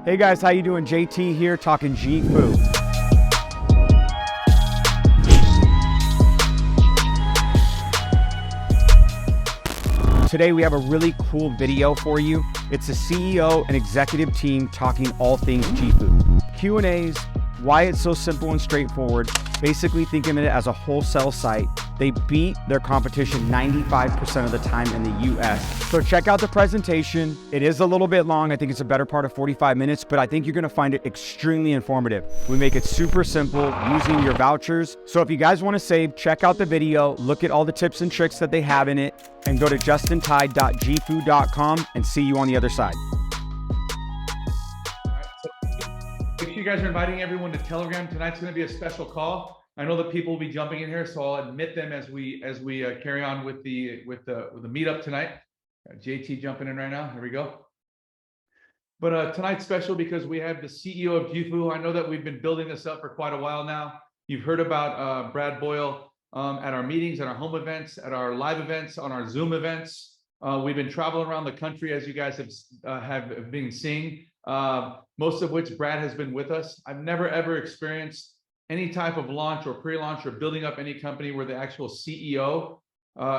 Hey guys, how you doing? JT here, talking JIFU. Today we have a really cool video for you. It's the CEO and executive team talking all things JIFU. Q&As, why it's so simple and straightforward. Basically think of it as a wholesale site. They beat their competition 95% of the time in the US. So check out the presentation. It is a little bit long. I think it's a better part of 45 minutes, but I think you're gonna find it extremely informative. We make it super simple using your vouchers. So if you guys wanna save, check out the video, look at all the tips and tricks that they have in it, and go to justintide.jifu.com and see you on the other side. Make sure you guys are inviting everyone to Telegram. Tonight's going to be a special call. I know that people will be jumping in here, so I'll admit them as we carry on with the meetup tonight. JT jumping in right now. Here we go. But tonight's special because we have the CEO of JIFU. I know that we've been building this up for quite a while now. You've heard about Brad Boyle at our meetings, at our home events, at our live events, on our Zoom events. We've been traveling around the country, as you guys have been seeing. Most of which Brad has been with us. I've never ever experienced any type of launch or pre-launch or building up any company where the actual CEO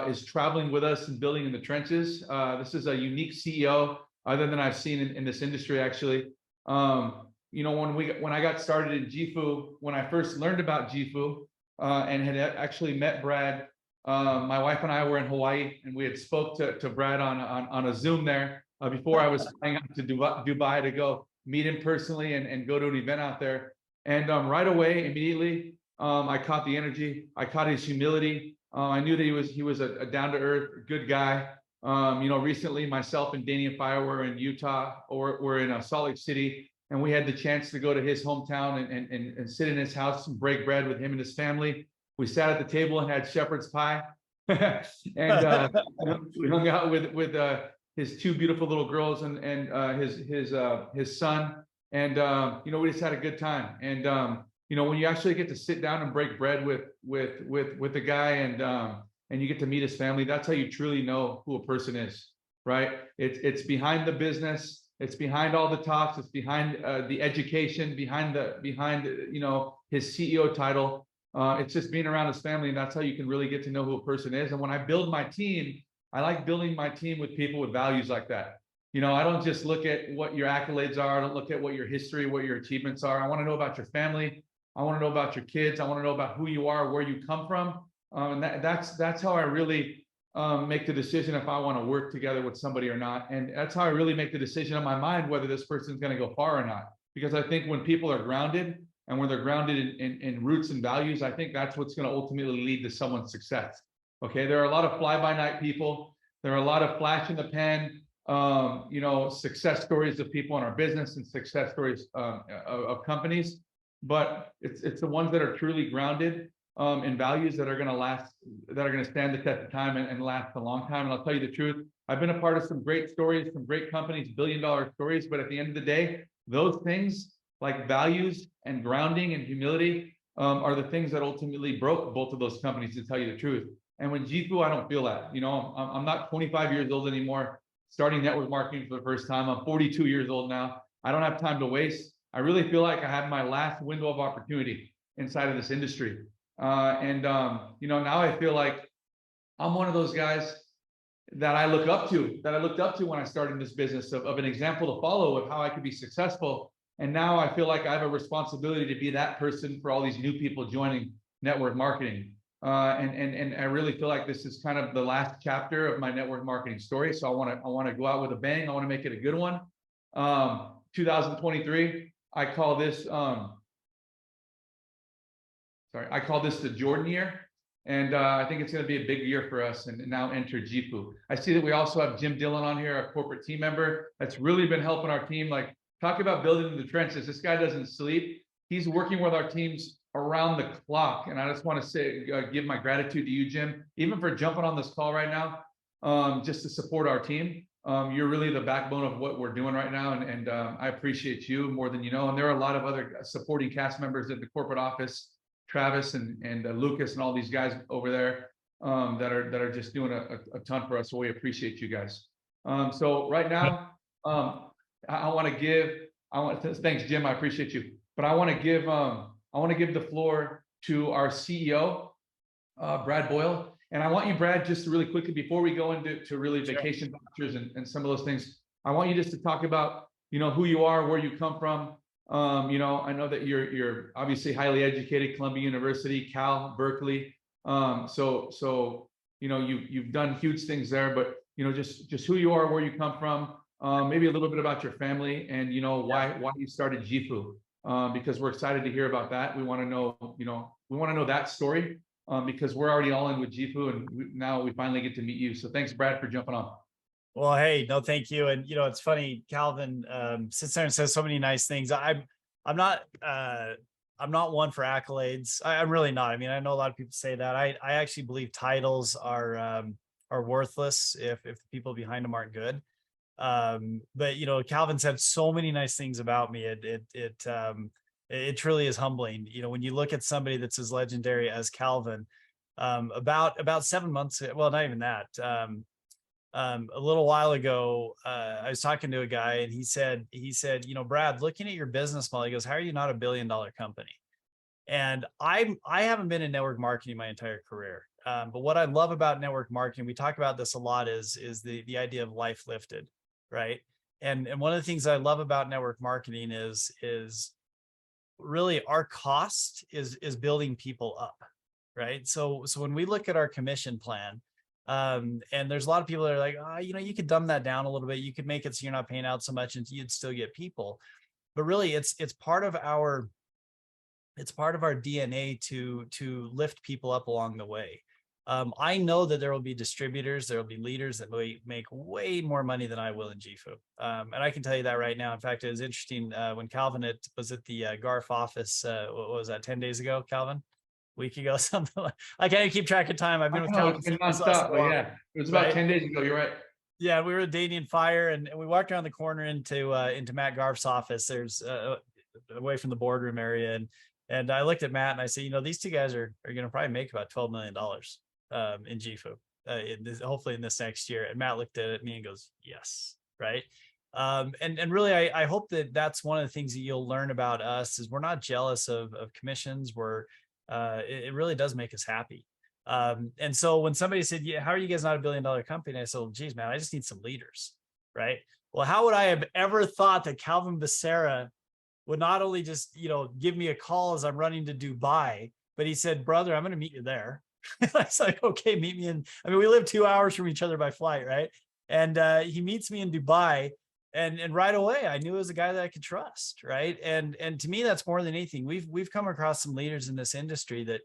is traveling with us and building in the trenches. This is a unique CEO other than I've seen in this industry, actually. You know, when I got started in JIFU, when I first learned about JIFU and had actually met Brad, my wife and I were in Hawaii, and we had spoke to Brad on a Zoom there before I was flying out to Dubai to go meet him personally and go to an event out there. And right away, immediately, I caught the energy. I caught his humility. I knew that he was a down-to-earth, good guy. You know, recently, myself and Danny and Fire were in Utah, or we're in Salt Lake City, and we had the chance to go to his hometown and sit in his house and break bread with him and his family. We sat at the table and had shepherd's pie, and we hung out with his two beautiful little girls and his son, and you know, we just had a good time. And you know, when you actually get to sit down and break bread with the guy, and you get to meet his family, that's how you truly know who a person is, right? It's behind the business, it's behind all the talks, it's behind the education, behind you know, his CEO title. It's just being around his family, and that's how you can really get to know who a person is. And when I build my team, I like building my team with people with values like that. You know, I don't just look at what your accolades are. I don't look at what your history, what your achievements are. I want to know about your family. I want to know about your kids. I want to know about who you are, where you come from. And that's how I really make the decision if I want to work together with somebody or not. And that's how I really make the decision in my mind whether this person's going to go far or not. Because I think when people are grounded, and when they're grounded in roots and values, I think that's what's going to ultimately lead to someone's success. Okay, there are a lot of fly-by-night people. There are a lot of flash in the pan, you know, success stories of people in our business and success stories of companies. But it's the ones that are truly grounded in values that are going to last, that are going to stand the test of time and last a long time. And I'll tell you the truth, I've been a part of some great stories, some great companies, billion-dollar stories. But at the end of the day, those things like values and grounding and humility are the things that ultimately broke both of those companies, to tell you the truth. And with JIFU, I don't feel that. You know, I'm not 25 years old anymore, starting network marketing for the first time. I'm 42 years old now. I don't have time to waste. I really feel like I have my last window of opportunity inside of this industry. You know, now I feel like I'm one of those guys that I look up to, when I started this business, of an example to follow of how I could be successful. And now I feel like I have a responsibility to be that person for all these new people joining network marketing. And I really feel like this is kind of the last chapter of my network marketing story. So I want to go out with a bang. I want to make it a good one. 2023, I call this the Jordan year. And I think it's going to be a big year for us, and now enter JIFU. I see that we also have Jim Dillon on here, a corporate team member that's really been helping our team. Like, talk about building in the trenches. This guy doesn't sleep. He's working with our teams around the clock. And I just want to say, give my gratitude to you, Jim, even for jumping on this call right now, just to support our team. You're really the backbone of what we're doing right now. And I appreciate you more than you know. And there are a lot of other supporting cast members at the corporate office, Travis and Lucas and all these guys over there that are just doing a ton for us. So we appreciate you guys. So right now, I want to give thanks, Jim. I appreciate you. But I want to give the floor to our CEO, Brad Boyle. And I want you, Brad, just to really quickly, before we go into really vacation vouchers and some of those things, I want you just to talk about, who you are, where you come from. I know that you're obviously highly educated, Columbia University, Cal, Berkeley. So you've done huge things there, but just who you are, where you come from, maybe a little bit about your family, and why you started JIFU, because we're excited to hear about that. We want to know that story, because we're already all in with JIFU, and now we finally get to meet you. So thanks, Brad, for jumping on. Well, hey, no, thank you. And it's funny, Calvin sits there and says so many nice things. I'm not one for accolades. I'm really not. I mean, I know a lot of people say that. I actually believe titles are worthless if the people behind them aren't good. But Calvin said so many nice things about me. It truly is humbling. When you look at somebody that's as legendary as Calvin, about 7 months, well, not even that. A little while ago, I was talking to a guy, and he said, Brad, looking at your business model, he goes, how are you not $1 billion company? And I haven't been in network marketing my entire career. But what I love about network marketing, we talk about this a lot, is the idea of life lifted, right? And one of the things I love about network marketing is really our cost is building people up, right? So when we look at our commission plan, and there's a lot of people that are like, you could dumb that down a little bit. You could make it so you're not paying out so much and you'd still get people. But really, it's part of our DNA to lift people up along the way. I know that there will be distributors, there will be leaders that may make way more money than I will in JIFU. And I can tell you that right now. In fact, it was interesting when Calvin was at the Garf office, what was that, 10 days ago, Calvin? Week ago, something like, I can't even keep track of time. I've been with Calvin nonstop, but yeah, it was about right? 10 days ago. You're right. Yeah, we were at Dating Fire, and we walked around the corner into Matt Garf's office. There's away from the boardroom area, and I looked at Matt and I said, these two guys are going to probably make about $12 million in JIFU, hopefully in this next year. And Matt looked at me and goes, yes, right. And really, I hope that that's one of the things that you'll learn about us is we're not jealous of commissions. It really does make us happy. And so when somebody said, yeah, how are you guys not $1 billion company? I said, well, geez, man, I just need some leaders, right? Well, how would I have ever thought that Calvin Becerra would not only just, give me a call as I'm running to Dubai, but he said, brother, I'm going to meet you there. I was like, okay, meet me we live 2 hours from each other by flight, right? And he meets me in Dubai. And right away, I knew it was a guy that I could trust, right? And to me, that's more than anything. We've come across some leaders in this industry that,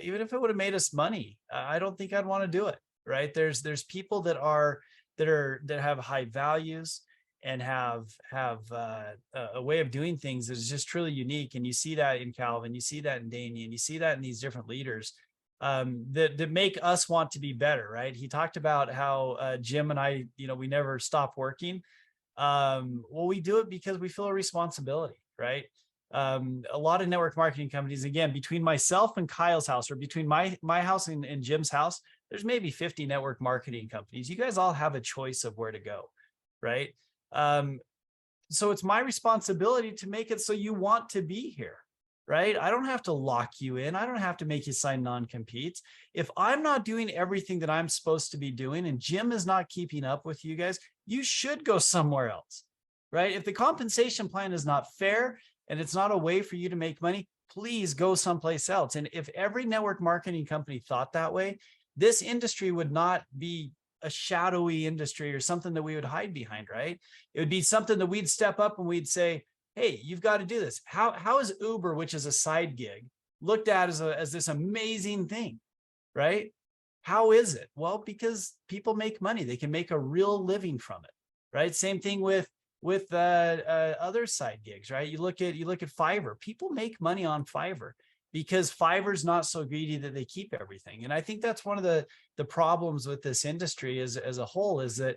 even if it would have made us money, I don't think I'd want to do it, right? There's people that have high values and have a way of doing things that is just truly unique. And you see that in Calvin, you see that in Damien, you see that in these different leaders that make us want to be better, right? He talked about how Jim and I, we never stop working. Well, we do it because we feel a responsibility, right? A lot of network marketing companies, again, between myself and Kyle's house, or between my house and Jim's house, there's maybe 50 network marketing companies. You guys all have a choice of where to go, right? So it's my responsibility to make it so you want to be here, right? I don't have to lock you in. I don't have to make you sign non-competes. If I'm not doing everything that I'm supposed to be doing and Jim is not keeping up with you guys, you should go somewhere else, right? If the compensation plan is not fair and it's not a way for you to make money, please go someplace else. And if every network marketing company thought that way, this industry would not be a shadowy industry or something that we would hide behind, right? It would be something that we'd step up and we'd say, hey, you've got to do this. How is Uber, which is a side gig, looked at as this amazing thing, right? How is it? Well, because people make money. They can make a real living from it, right? Same thing with other side gigs, right? You look at Fiverr. People make money on Fiverr because Fiverr's not so greedy that they keep everything. And I think that's one of the problems with this industry as a whole is that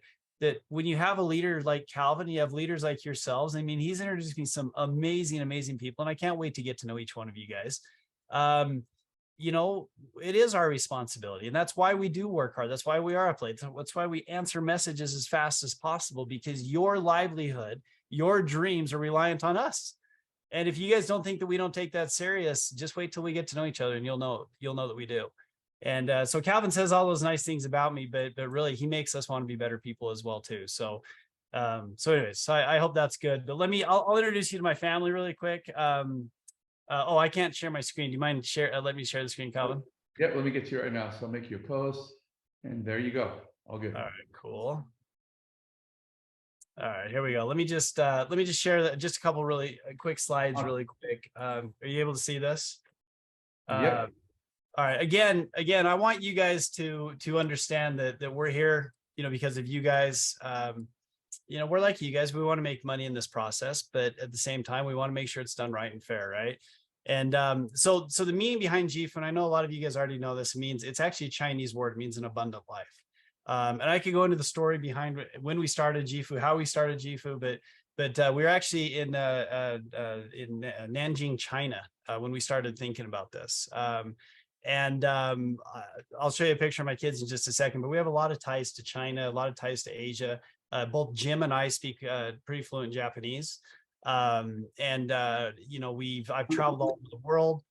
when you have a leader like Calvin, you have leaders like yourselves. I mean, he's introduced me some amazing, amazing people, and I can't wait to get to know each one of you guys. It is our responsibility, and that's why we do work hard. That's why we are up late. That's why we answer messages as fast as possible, because your livelihood your dreams are reliant on us. And if you guys don't think that we don't take that serious, just wait till we get to know each other and you'll know that we do. And so Calvin says all those nice things about me, but really he makes us want to be better people as well too. So anyways, so I hope that's good. But I'll introduce you to my family really quick. Oh, I can't share my screen. Do you mind let me share the screen, Calvin? Yep, let me get to you right now. So I'll make you a post, and there you go. All good. All right, cool. All right, here we go. Let me just share just a couple really quick slides really quick. Are you able to see this? Yep. All right. Again, I want you guys to understand that we're here, because of you guys. We're like you guys. We want to make money in this process, but at the same time, we want to make sure it's done right and fair, right? And so the meaning behind JIFU, and I know a lot of you guys already know this, it's actually a Chinese word. It means an abundant life. And I could go into the story behind when we started JIFU, how we started JIFU, but we were actually in Nanjing, China, when we started thinking about this. I'll show you a picture of my kids in just a second, but we have a lot of ties to China, a lot of ties to Asia. Both Jim and I speak pretty fluent Japanese. I've traveled all over the world,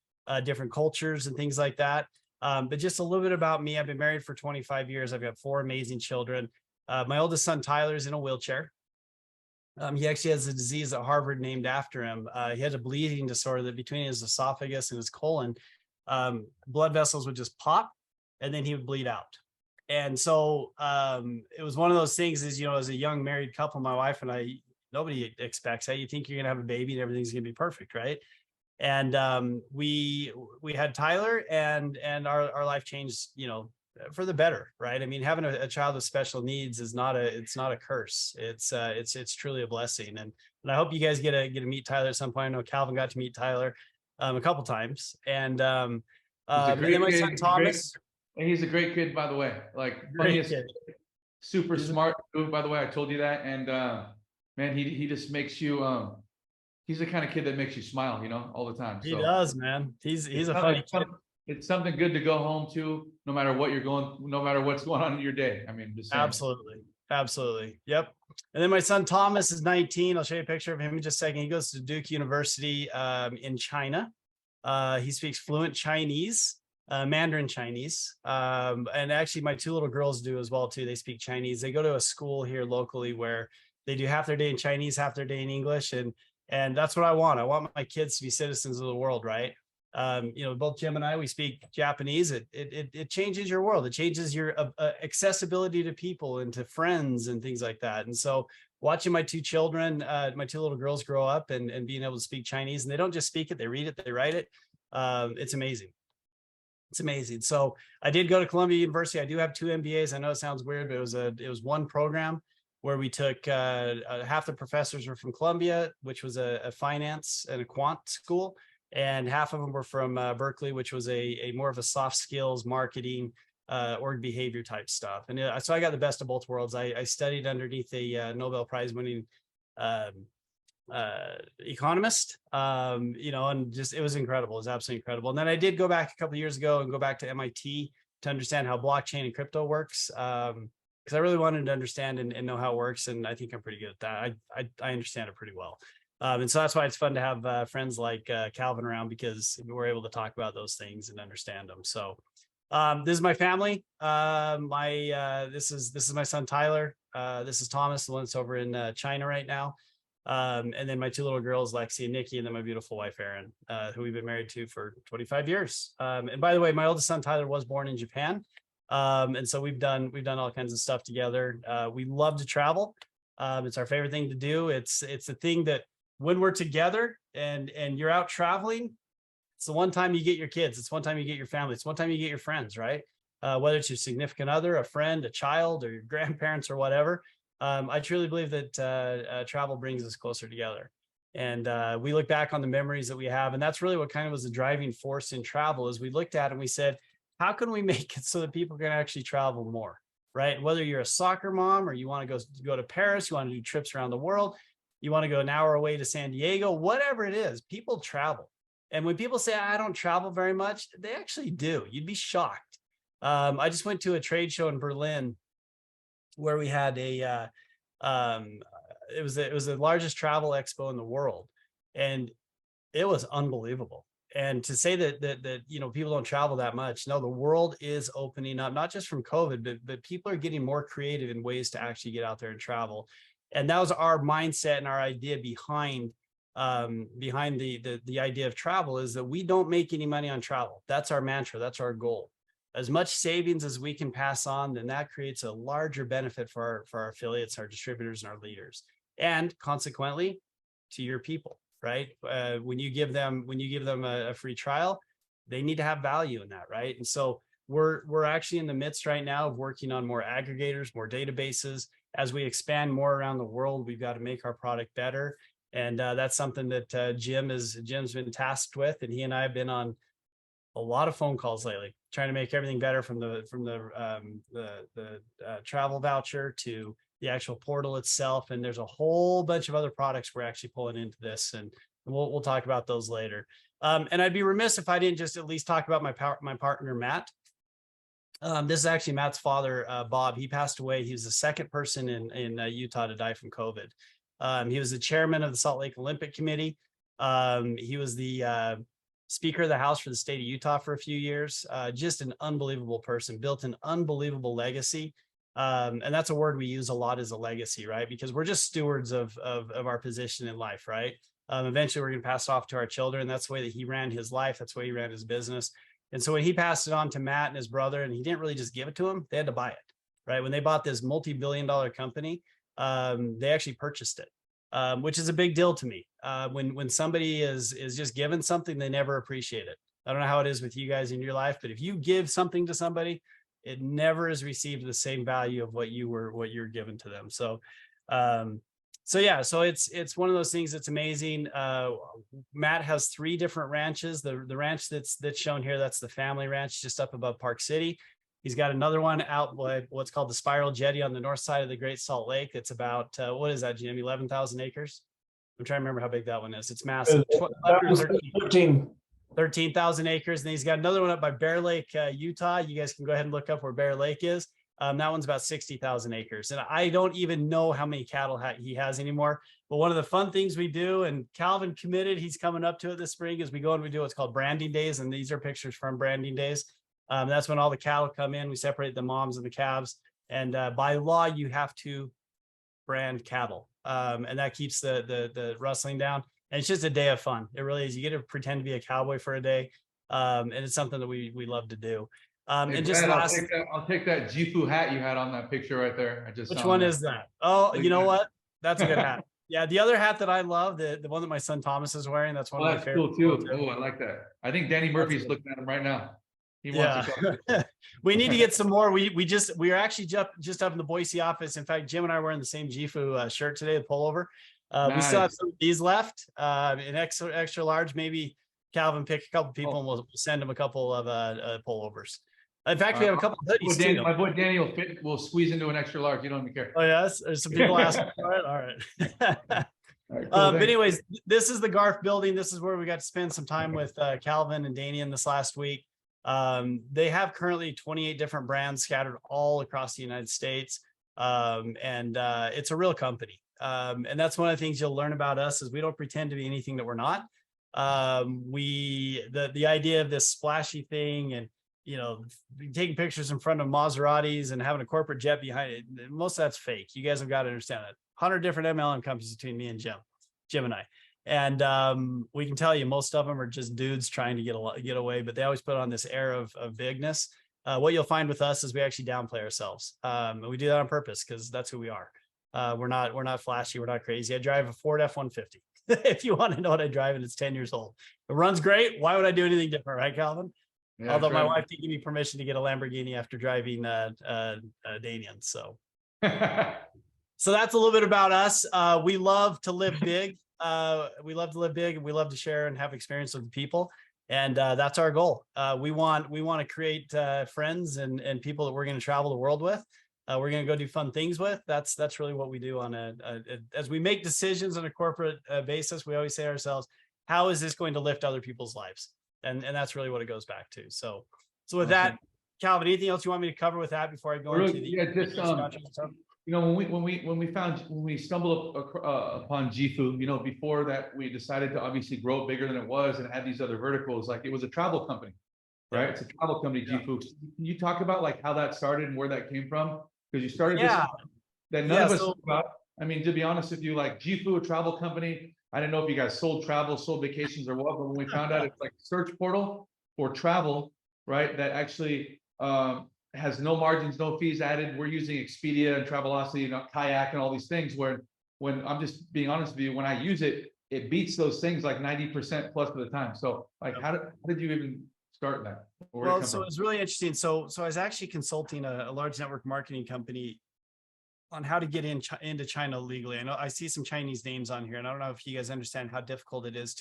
different cultures and things like that. But just a little bit about me. I've been married for 25 years. I've got 4 amazing children. My oldest son, Tyler, is in a wheelchair. He actually has a disease at Harvard named after him. He had a bleeding disorder that between his esophagus and his colon, blood vessels would just pop and then he would bleed out. And so it was one of those things as a young married couple, my wife and I, nobody expects that. You think you're going to have a baby and everything's going to be perfect, right? And we had Tyler and our life changed, for the better, right? I mean, having a child with special needs is not a curse. It's truly a blessing. And I hope you guys get to meet Tyler at some point. I know Calvin got to meet Tyler a couple times. And then my son Thomas. And he's a great kid, by the way. Like funniest, super smart dude, by the way. I told you that. And man, he just makes you he's the kind of kid that makes you smile, all the time. He does, man. He's a funny kid. It's something good to go home to, no matter what's going on in your day. I mean, just saying. Absolutely. Yep. And then my son Thomas is 19. I'll show you a picture of him in just a second. He goes to Duke University in China. He speaks fluent Chinese, Mandarin Chinese. And actually my 2 little girls do as well too. They speak Chinese. They go to a school here locally where they do half their day in Chinese, half their day in English. And that's what I want. I want my kids to be citizens of the world, right? Both Jim and I, we speak Japanese. It changes your world. It changes your accessibility to people and to friends and things like that. And so watching my 2 children, my 2 little girls grow up and being able to speak Chinese, and they don't just speak it, they read it, they write it. It's amazing. It's amazing. So I did go to Columbia University. I do have 2 MBAs. I know it sounds weird, but it was one program where we took half the professors were from Columbia, which was a finance and a quant school. And half of them were from Berkeley, which was a more of a soft skills, marketing, org behavior type stuff. And so I got the best of both worlds. I studied underneath a Nobel Prize winning economist, and just, it was incredible. It was absolutely incredible. And then I did go back a couple of years ago and go back to MIT to understand how blockchain and crypto works. Because I really wanted to understand and know how it works. And I think I'm pretty good at that. I understand it pretty well. And so that's why it's fun to have friends like Calvin around, because we're able to talk about those things and understand them. So this is my family. This is my son, Tyler. This is Thomas, the one that's over in China right now. And then my 2 little girls, Lexi and Nikki, and then my beautiful wife, Erin, who we've been married to for 25 years. And by the way, my oldest son, Tyler, was born in Japan. And so we've done all kinds of stuff together. We love to travel. It's our favorite thing to do. It's the thing that when we're together and you're out traveling, it's the one time you get your kids. It's one time you get your family. It's one time you get your friends, right? Whether it's your significant other, a friend, a child, or your grandparents or whatever. I truly believe that travel brings us closer together. And we look back on the memories that we have. And that's really what kind of was the driving force in travel, is we looked at it and we said, how can we make it so that people can actually travel more, right? Whether you're a soccer mom or you want to go to Paris, you want to do trips around the world, you want to go an hour away to San Diego, whatever it is, people travel. And when people say, I don't travel very much, they actually do. You'd be shocked. I just went to a trade show in Berlin where we had it was the largest travel expo in the world, and it was unbelievable. And to say that you know, people don't travel that much, no, the world is opening up, not just from COVID, but people are getting more creative in ways to actually get out there and travel. And that was our mindset and our idea behind the idea of travel, is that we don't make any money on travel. That's our mantra. That's our goal. As much savings as we can pass on, then that creates a larger benefit for our affiliates, our distributors, and our leaders, and consequently to your people, right? When you give them a free trial, they need to have value in that, right? And so we're actually in the midst right now of working on more aggregators, more databases. As we expand more around the world, we've got to make our product better. And that's something that Jim's been tasked with, and he and I have been on a lot of phone calls lately, trying to make everything better, from the travel voucher to the actual portal itself. And there's a whole bunch of other products we're actually pulling into this, and we'll talk about those later. And I'd be remiss if I didn't just at least talk about my partner, Matt. This is actually Matt's father, Bob. He passed away. He was the second person in Utah to die from COVID. He was the chairman of the Salt Lake Olympic Committee. He was the Speaker of the House for the state of Utah for a few years. Just an unbelievable person, built an unbelievable legacy. And that's a word we use a lot, as a legacy, right? Because we're just stewards of our position in life, right? Eventually we're going to pass it off to our children. That's the way that he ran his life. That's the way he ran his business. And so when he passed it on to Matt and his brother, and he didn't really just give it to him, they had to buy it, right? When they bought this multi-billion-dollar company, they actually purchased it. Which is a big deal to me. When somebody is just given something, they never appreciate it. I don't know how it is with you guys in your life, but if you give something to somebody, it never is received the same value of what you're given to them. So, yeah, so it's one of those things that's amazing. Matt has 3 different ranches. The ranch that's shown here, that's the family ranch just up above Park City. He's got another one out what's called the Spiral Jetty on the north side of the Great Salt Lake. It's about, what is that, Jim? 11,000 acres? I'm trying to remember how big that one is. It's massive. 13,000 acres. And he's got another one up by Bear Lake, Utah. You guys can go ahead and look up where Bear Lake is. That one's about 60,000 acres. And I don't even know how many cattle he has anymore. But one of the fun things we do, and Calvin committed, he's coming up to it this spring, is we go and we do what's called branding days. And these are pictures from branding days. That's when all the cattle come in. We separate the moms and the calves. And by law, you have to brand cattle. And that keeps the rustling down. And it's just a day of fun. It really is. You get to pretend to be a cowboy for a day. And it's something that we love to do. Hey, and just Brad, last, I'll take that JIFU hat you had on that picture right there. which one is that? Oh, you know what? That's a good hat. Yeah, the other hat that I love, the one that my son Thomas is wearing, that's one of my favorite. Cool too. Oh, I like that. I think Danny Murphy's looking at him right now. He wants to we need to get some more. We are actually just up in the Boise office. In fact, Jim and I are wearing the same JIFU shirt today, the pullover. We still have some of these left, an extra large. Maybe Calvin pick a couple people and we'll send them a couple of pullovers. In fact, we have a couple of hoodies too. My boy Danny will squeeze into an extra large. You don't even care. Oh yes, there's some people asking for it. All right. All right, cool, but anyways, this is the Garf building. This is where we got to spend some time with Calvin and Danian this last week. They have currently 28 different brands scattered all across the United States. And it's a real company. And that's one of the things you'll learn about us, is we don't pretend to be anything that we're not. The idea of this splashy thing and, you know, taking pictures in front of Maseratis and having a corporate jet behind it, most of that's fake. You guys have got to understand that. 100 different MLM companies between me and Jim and I. And we can tell you, most of them are just dudes trying to get away, but they always put on this air of bigness. What you'll find with us is we actually downplay ourselves. And we do that on purpose because that's who we are. We're not flashy. We're not crazy. I drive a Ford F-150. If you want to know what I drive, and it's 10 years old. It runs great. Why would I do anything different, right, Calvin? Yeah, although my wife did give me permission to get a Lamborghini after driving Danian. So, so that's a little bit about us. We love to live big. We love to live big, and we love to share and have experience with people. And that's our goal. We want to create friends and people that we're going to travel the world with. We're going to go do fun things with. That's really what we do on as we make decisions on a corporate basis. We always say to ourselves, how is this going to lift other people's lives? And that's really what it goes back to. So with that, Calvin, anything else you want me to cover with that before I go into the You know, when we stumbled upon JIFU, you know, before that we decided to obviously grow bigger than it was and add these other verticals. Like it was a travel company, right? It's a travel company, Yeah. JIFU. Can you talk about like how that started and where that came from? Because you started this Yeah. that none of us knew about. I mean, to be honest with you, like JIFU, a travel company. I didn't know if you guys sold travel, sold vacations, or what. But when we found out it's like a search portal for travel, right? That actually has no margins, no fees added. We're using Expedia and Travelocity and Kayak and all these things. Where when I'm just being honest with you, when I use it, it beats those things like 90% plus of the time. So, like, how did you even start that? Well, so it's really interesting. So I was actually consulting a large network marketing company on how to get into China legally. I know I see some Chinese names on here, and I don't know if you guys understand how difficult it is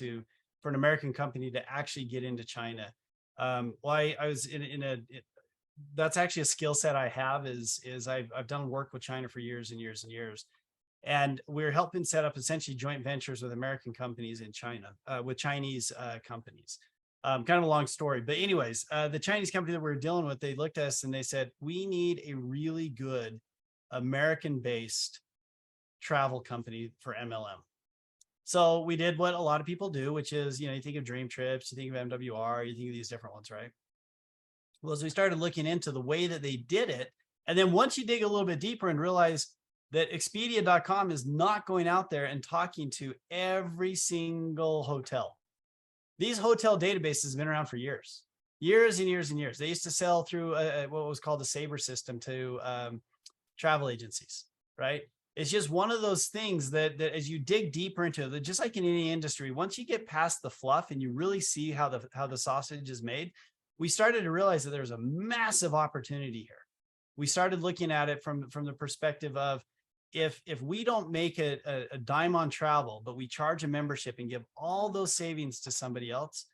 for an American company to actually get into China. Well, I was that's actually a skill set I have is I've done work with China for years and years and years. And we're helping set up essentially joint ventures with American companies in China, with Chinese companies. Kind of a long story, but anyways, the Chinese company that we were dealing with, they looked at us and they said, we need a really good American-based travel company for MLM. So we did what a lot of people do, which is, you know, you think of Dream Trips, you think of MWR, you think of these different ones, right? Well, as we started looking into the way that they did it, and then once you dig a little bit deeper and realize that Expedia.com is not going out there and talking to every single hotel. These hotel databases have been around for years and years and years. They used to sell through what was called the Sabre system to travel agencies, right? It's just one of those things that as you dig deeper into it, just like in any industry, once you get past the fluff and you really see how the sausage is made, we started to realize that there's a massive opportunity here. We started looking at it from the perspective of if we don't make a dime on travel, but we charge a membership and give all those savings to somebody else,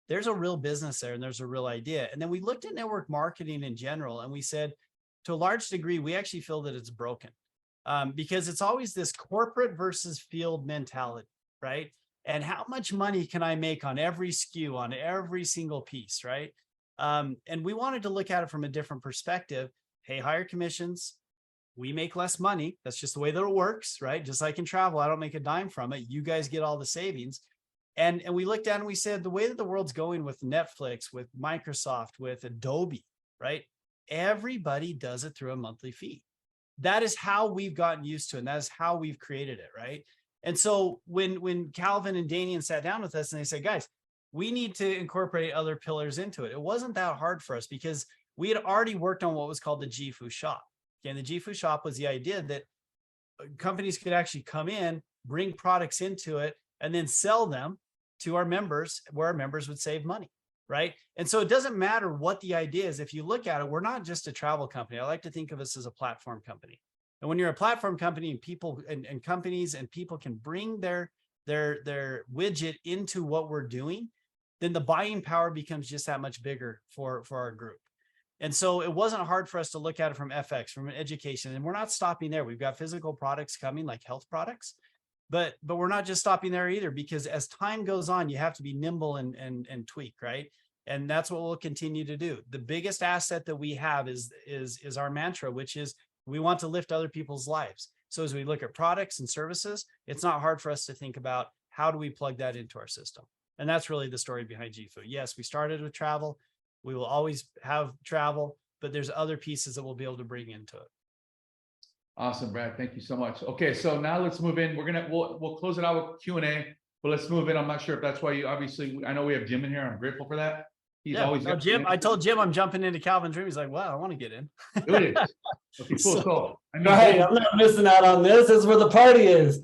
there's a real business there and there's a real idea. And then we looked at network marketing in general and we said, to a large degree, we actually feel that it's broken because it's always this corporate versus field mentality, right? And how much money can I make on every SKU, on every single piece, right? And we wanted to look at it from a different perspective. Pay higher commissions, we make less money. That's just the way that it works, right? Just like in travel, I don't make a dime from it. You guys get all the savings. And we looked at and we said, the way that the world's going with Netflix, with Microsoft, with Adobe, right? Everybody does it through a monthly fee. That is how we've gotten used to it. And that is how we've created it, right? And so when Calvin and Danian sat down with us and they said, guys, we need to incorporate other pillars into it. It wasn't that hard for us because we had already worked on what was called the JIFU shop. Okay, and the JIFU shop was the idea that companies could actually come in, bring products into it, and then sell them to our members where our members would save money, right? And so it doesn't matter what the idea is. If you look at it, we're not just a travel company. I like to think of us as a platform company. And when you're a platform company and people and companies and people can bring their widget into what we're doing, then the buying power becomes just that much bigger for our group. And so it wasn't hard for us to look at it from FX, from an education. And we're not stopping there. We've got physical products coming, like health products, but we're not just stopping there either, because as time goes on, you have to be nimble and tweak, right? And that's what we'll continue to do. The biggest asset that we have is our mantra, which is we want to lift other people's lives. So as we look at products and services, it's not hard for us to think about how do we plug that into our system. And that's really the story behind JIFU. Yes, we started with travel. We will always have travel, but there's other pieces that we'll be able to bring into it. Awesome, Brad. Thank you so much. Okay, so now let's move in. We'll close it out with Q&A, but let's move in. I'm not sure if that's why you obviously, I know we have Jim in here. I'm grateful for that. He's always got Jim. I told Jim I'm jumping into Calvin's room. He's like, "Wow, I want to get in." Do it. Okay, cool. So I mean, hey, I'm not missing out on this. This is where the party is.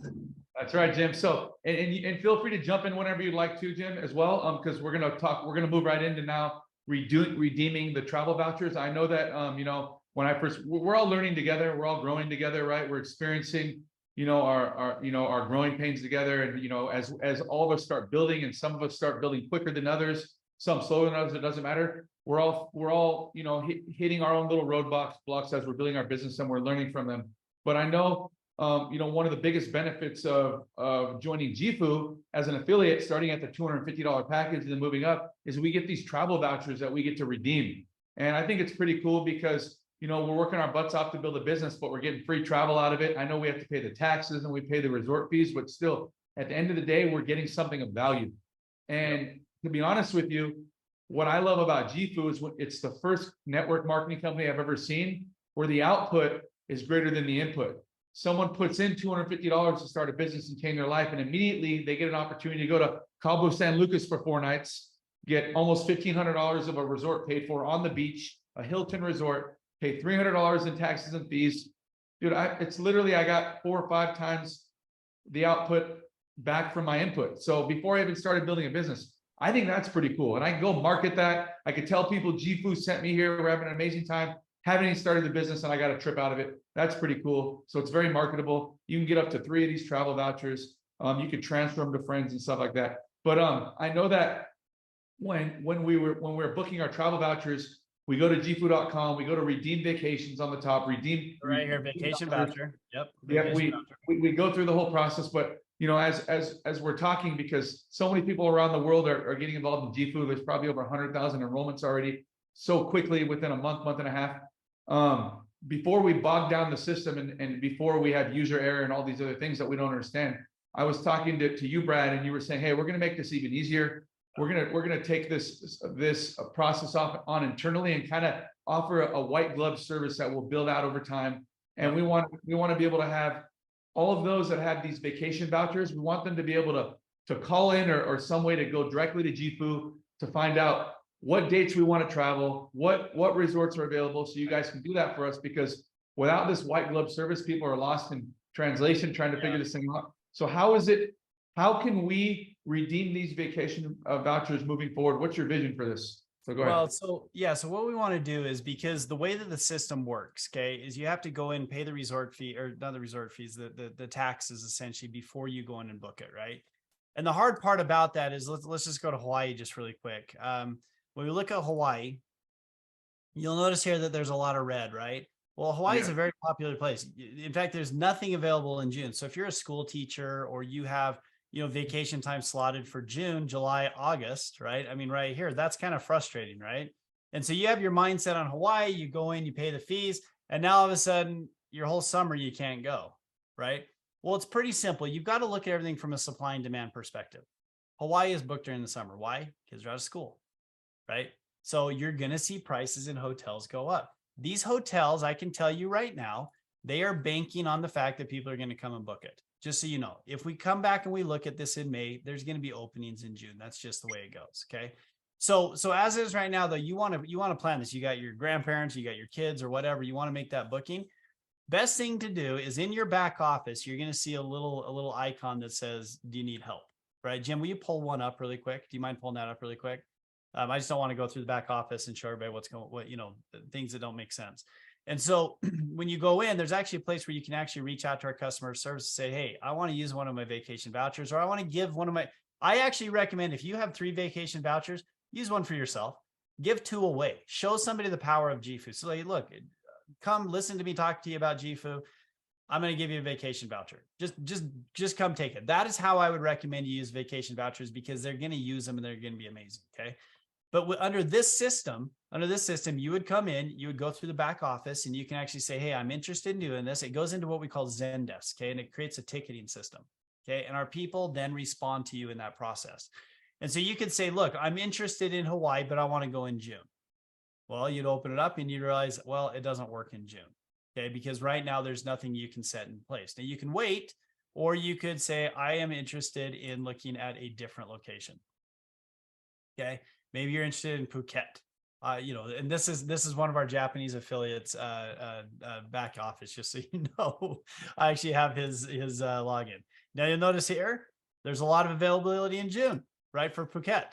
That's right, Jim. So and feel free to jump in whenever you'd like to, Jim, as well. Because we're gonna move right into now redeeming the travel vouchers. I know that you know, when we're all learning together, we're all growing together, right? We're experiencing, you know, our growing pains together, and you know, as all of us start building, and some of us start building quicker than others, some slower than others, it doesn't matter. We're all you know, hitting our own little blocks as we're building our business, and we're learning from them. But I know you know, one of the biggest benefits of joining JIFU as an affiliate, starting at the $250 package and then moving up, is we get these travel vouchers that we get to redeem. And I think it's pretty cool because, we're working our butts off to build a business, but we're getting free travel out of it. I know we have to pay the taxes and we pay the resort fees, but still, at the end of the day, we're getting something of value. And to be honest with you, what I love about JIFU is it's the first network marketing company I've ever seen where the output is greater than the input. Someone puts in $250 to start a business and change their life, and immediately they get an opportunity to go to Cabo San Lucas for 4 nights, get almost $1,500 of a resort paid for on the beach, a Hilton resort, pay $300 in taxes and fees. Dude, it's literally, I got 4 or 5 times the output back from my input. So before I even started building a business, I think that's pretty cool. And I can go market that. I could tell people JIFU sent me here. We're having an amazing time. Haven't even started the business and I got a trip out of it. That's pretty cool. So it's very marketable. You can get up to 3 of these travel vouchers. You could transfer them to friends and stuff like that. But I know that when we were booking our travel vouchers, we go to JIFU.com, we go to redeem vacations on the top, redeem right here, vacation voucher. Yep. Yeah, we go through the whole process, but as we're talking, because so many people around the world are getting involved in JIFU, there's probably over 100,000 enrollments already so quickly within a month and a half. Before we bog down the system and before we have user error and all these other things that we don't understand, I was talking to you, Brad, and you were saying, hey, we're going to make this even easier. We're gonna take this process on internally and kind of offer a white glove service that will build out over time. And we want to be able to have all of those that have these vacation vouchers. We want them to be able to call in or some way to go directly to JIFU to find out what dates we want to travel, what resorts are available, so you guys can do that for us, because without this white glove service, people are lost in translation trying to figure this thing out. So how can we redeem these vacation vouchers moving forward? What's your vision for this? So go ahead. So what we want to do is, because the way that the system works, okay, is you have to go in, pay the resort fee, or not the resort fees, the taxes essentially before you go in and book it, right? And the hard part about that is, let's just go to Hawaii just really quick. When we look at Hawaii, you'll notice here that there's a lot of red, right? Well, Hawaii is a very popular place. In fact, there's nothing available in June. So if you're a school teacher or you have, vacation time slotted for June, July, August, right? I mean, right here, that's kind of frustrating, right? And so you have your mindset on Hawaii, you go in, you pay the fees, and now all of a sudden your whole summer, you can't go, right? Well, it's pretty simple. You've got to look at everything from a supply and demand perspective. Hawaii is booked during the summer. Why? Kids are out of school, right? So you're going to see prices in hotels go up. These hotels, I can tell you right now, they are banking on the fact that people are going to come and book it. Just so you know, if we come back and we look at this in May, there's going to be openings in June. That's just the way it goes. Okay. So as is right now, though, you want to plan this. You got your grandparents, you got your kids or whatever, you want to make that booking. Best thing to do is in your back office, you're going to see a little icon that says, do you need help? Right. Jim, will you pull one up really quick? Do you mind pulling that up really quick? I just don't want to go through the back office and show everybody things that don't make sense. And so when you go in, there's actually a place where you can actually reach out to our customer service and say, hey, I want to use one of my vacation vouchers, or I want to give I actually recommend, if you have 3 vacation vouchers, use one for yourself, give 2 away, show somebody the power of JIFU. So like, look, come listen to me talk to you about JIFU. I'm going to give you a vacation voucher. Just come take it. That is how I would recommend you use vacation vouchers, because they're going to use them and they're going to be amazing. Okay. But under this system, you would come in, you would go through the back office, and you can actually say, hey, I'm interested in doing this. It goes into what we call Zendesk, okay? And it creates a ticketing system, okay? And our people then respond to you in that process. And so you could say, look, I'm interested in Hawaii, but I want to go in June. Well, you'd open it up and you'd realize, well, it doesn't work in June, okay? Because right now there's nothing you can set in place. Now you can wait, or you could say, I am interested in looking at a different location, okay? Maybe you're interested in Phuket, and this is one of our Japanese affiliates back office, just so you know. I actually have his login. Now you'll notice here, there's a lot of availability in June, right? For Phuket,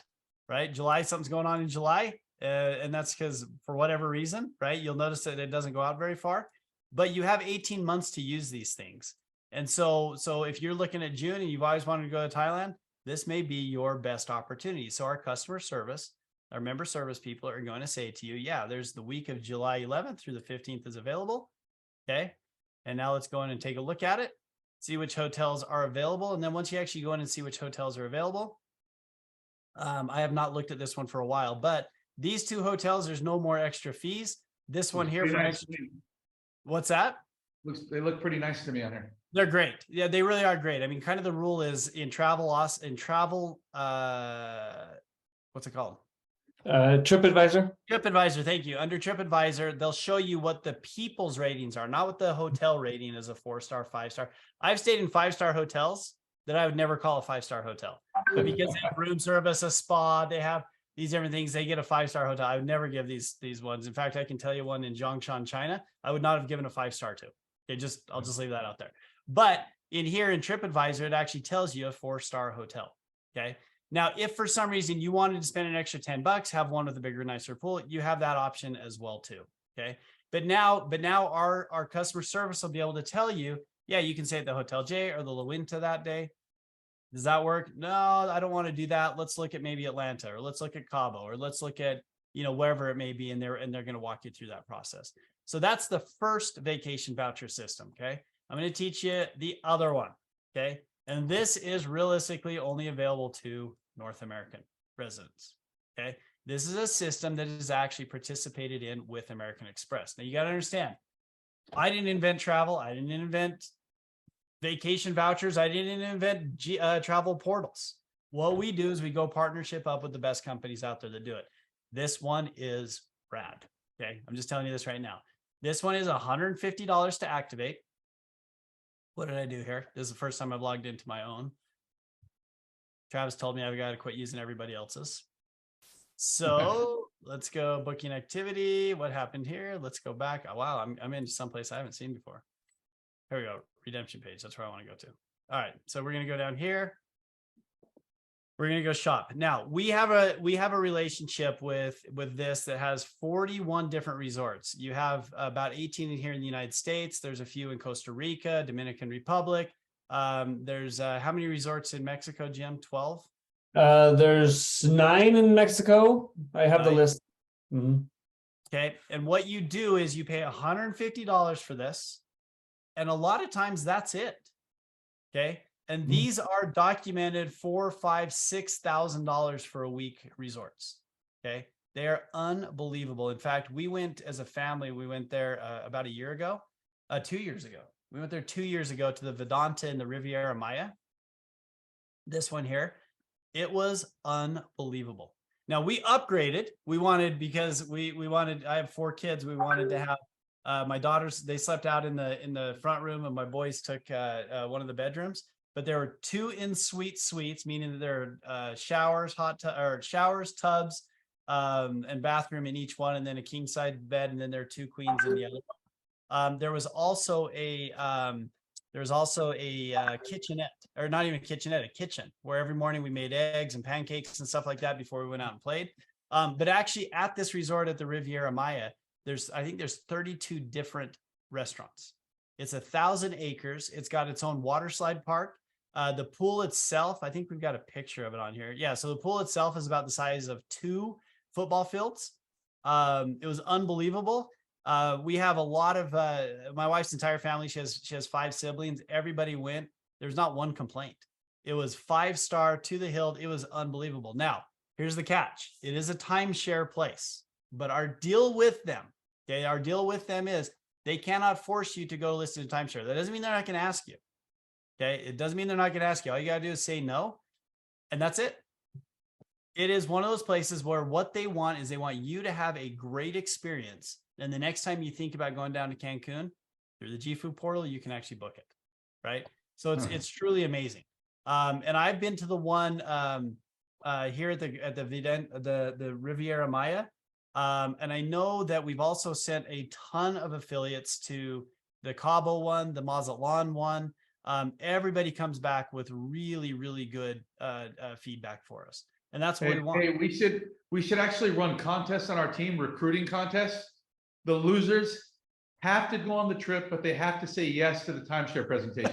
right? July, something's going on in July. And that's because for whatever reason, right? You'll notice that it doesn't go out very far, but you have 18 months to use these things. And so if you're looking at June and you've always wanted to go to Thailand, this may be your best opportunity. So our customer service, our member service people are going to say to you, yeah, there's the week of July 11th through the 15th is available. Okay. And now let's go in and take a look at it, see which hotels are available. And then once you actually go in and see which hotels are available, I have not looked at this one for a while, but these 2 hotels, there's no more extra fees. This one here Pretty for nice extra. to me. What's that? They look pretty nice to me on here. They're great. Yeah, they really are great. I mean, kind of the rule is in travel, what's it called? TripAdvisor. TripAdvisor, thank you. Under TripAdvisor, they'll show you what the people's ratings are, not what the hotel rating is, a 4-star, 5-star. I've stayed in 5-star hotels that I would never call a 5-star hotel. But because they have room service, a spa, they have these different things, they get a 5-star hotel. I would never give these ones. In fact, I can tell you one in Zhongshan, China, I would not have given a 5-star to. Okay, I'll just leave that out there. But in here in TripAdvisor, it actually tells you a 4-star hotel. Okay. Now, if for some reason you wanted to spend an extra $10, have one with a bigger, nicer pool, you have that option as well too. Okay. But now our customer service will be able to tell you, yeah, you can stay at the Hotel J or the La Quinta that day. Does that work? No, I don't want to do that. Let's look at maybe Atlanta, or let's look at Cabo, or let's look at, wherever it may be. And they're going to walk you through that process. So that's the first vacation voucher system. Okay. I'm going to teach you the other one. Okay. And this is realistically only available to North American residents. Okay. This is a system that is actually participated in with American Express. Now you got to understand, I didn't invent travel. I didn't invent vacation vouchers. I didn't invent travel portals. What we do is we go partnership up with the best companies out there that do it. This one is rad. Okay. I'm just telling you this right now. This one is $150 to activate. What did I do here? This is the first time I've logged into my own. Travis told me I've got to quit using everybody else's. So let's go booking activity. What happened here? Let's go back. Oh, wow, I'm in someplace I haven't seen before. Here we go. Redemption page. That's where I want to go to. All right. So we're going to go down here. We're going to go shop. Now we have a relationship with this that has 41 different resorts. You have about 18 in here in the United States. There's a few in Costa Rica, Dominican Republic. There's how many resorts in Mexico, Jim? 12? There's 9 in Mexico. I have the list. Mm-hmm. Okay. And what you do is you pay $150 for this. And a lot of times that's it. Okay. And these are documented $4,000, $5,000, $6,000 for a week resorts. Okay. They are unbelievable. In fact, we went as a family, we went there about 2 years ago. We went there 2 years ago to the Vedanta in the Riviera Maya. This one here, it was unbelievable. Now we upgraded. We wanted, because we wanted, I have 4 kids. We wanted to have my daughters, they slept out in the front room, and my boys took one of the bedrooms. But there were 2 in-suite suites, meaning that there are showers, showers, tubs, and bathroom in each one, and then a king size bed, and then there are 2 queens in the other. There was also a kitchenette, or not even a kitchenette, a kitchen, where every morning we made eggs and pancakes and stuff like that before we went out and played. But actually, at this resort at the Riviera Maya, I think there's 32 different restaurants. It's 1,000 acres. It's got its own water slide park. The pool itself, I think we've got a picture of it on here. Yeah, so the pool itself is about the size of 2 football fields. It was unbelievable. We have a lot of my wife's entire family. She has 5 siblings. Everybody went. There's not one complaint. It was 5-star to the hilt. It was unbelievable. Now, here's the catch. It is a timeshare place, but our deal with them, okay, our deal with them is they cannot force you to go listen to timeshare. That doesn't mean they're not going to ask you. Okay. It doesn't mean they're not going to ask you. All you got to do is say no. And that's it. It is one of those places where what they want is they want you to have a great experience. And the next time you think about going down to Cancun through the JIFU portal, you can actually book it. Right. So it's truly amazing. And I've been to the one here at the Riviera Maya. And I know that we've also sent a ton of affiliates to the Cabo one, the Mazatlan one. Everybody comes back with really, really good feedback for us. And that's what we want. Hey, we should actually run contests on our team, recruiting contests. The losers have to go on the trip, but they have to say yes to the timeshare presentation.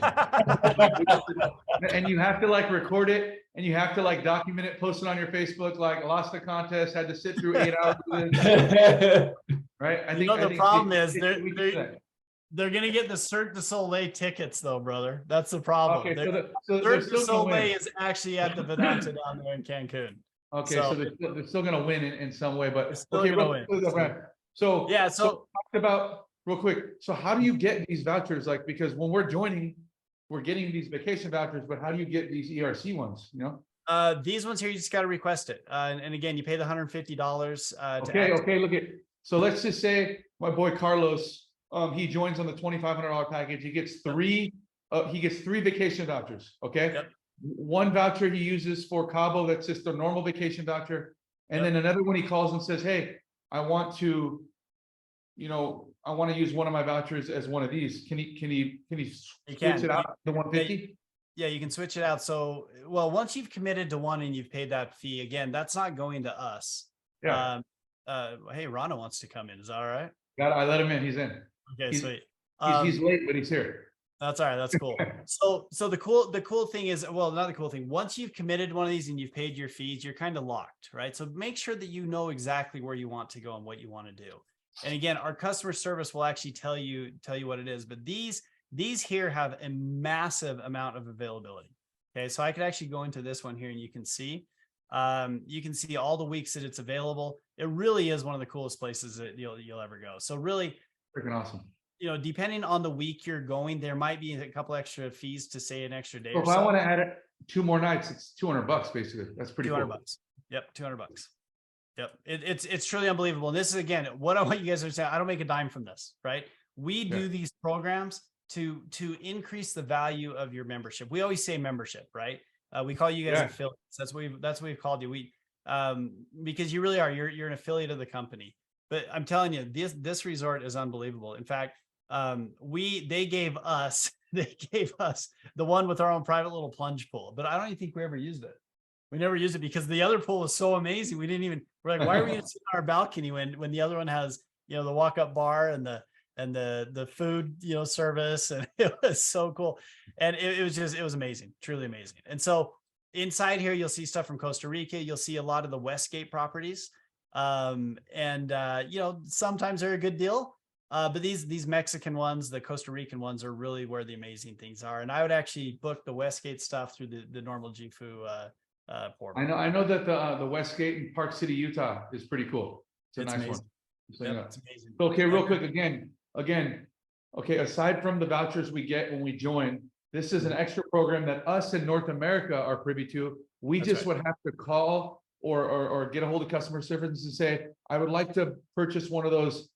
And you have to record it, and you have to document it, post it on your Facebook, lost the contest, had to sit through 8 hours of this. Right? I think the problem is they're going to get the Cirque du Soleil tickets, though, brother. That's the problem. Okay, Cirque du Soleil is actually at the Vedanta down there in Cancun. Okay, so they're still going to win in some way, but okay, So Yeah. so talk about real quick. So how do you get these vouchers? Like, because when we're joining, we're getting these vacation vouchers, but how do you get these ERC ones? You know? These ones here, you just got to request it. And again, you pay the $150 Okay, okay, look at, so let's just say my boy Carlos, he joins on the $2,500 package. He gets three vacation vouchers. Okay. Yep. One voucher he uses for Cabo, that's just a normal vacation voucher. And Yep. then another one he calls and says, hey, I want to use one of my vouchers as one of these. Can he switch it out to 150? Yeah, you can switch it out. So, well, once you've committed to one and you've paid that fee, again, that's not going to us. Yeah. Hey, Rana wants to come in. Is that all right? I let him in. He's in. Okay, sweet. He's late, but he's here. That's all right. That's cool. So the cool thing is, well, not the cool thing. Once you've committed one of these and you've paid your fees, you're kind of locked, right? So make sure that you know exactly where you want to go and what you want to do. And again, our customer service will actually tell you what it is. But these here have a massive amount of availability. Okay, so I could actually go into this one here and you can see all the weeks that it's available. It really is one of the coolest places that you'll ever go. So really Freaking awesome. You know, depending on the week you're going, there might be a couple extra fees to say an extra day. So if I want to add it 2 more nights, it's $200 basically. That's pretty cool. $200. Yep, $200. Yep, it's truly unbelievable. And this is, again, what I want you guys to understand. I don't make a dime from this, right? We do these programs to increase the value of your membership. We always say membership, right? We call you guys affiliates. That's what we've called you. Because you really are. You're an affiliate of the company. But I'm telling you, this resort is unbelievable. In fact, they gave us the one with our own private little plunge pool, but I don't even think we ever used it. We never used it because the other pool was so amazing. We're like, why are we going to sit on our balcony when the other one has, the walk-up bar and the food, service, and it was so cool. And it was amazing, truly amazing. And so inside here, you'll see stuff from Costa Rica. You'll see a lot of the Westgate properties. Sometimes they're a good deal. But these Mexican ones, the Costa Rican ones, are really where the amazing things are. And I would actually book the Westgate stuff through the normal JIFU portal. I know that the Westgate in Park City, Utah is pretty cool. It's a nice amazing. one. So, It's amazing. Okay, real quick, again, okay, aside from the vouchers we get when we join, this is an extra program that us in North America are privy to. We would have to call or get a hold of customer service and say, I would like to purchase one of those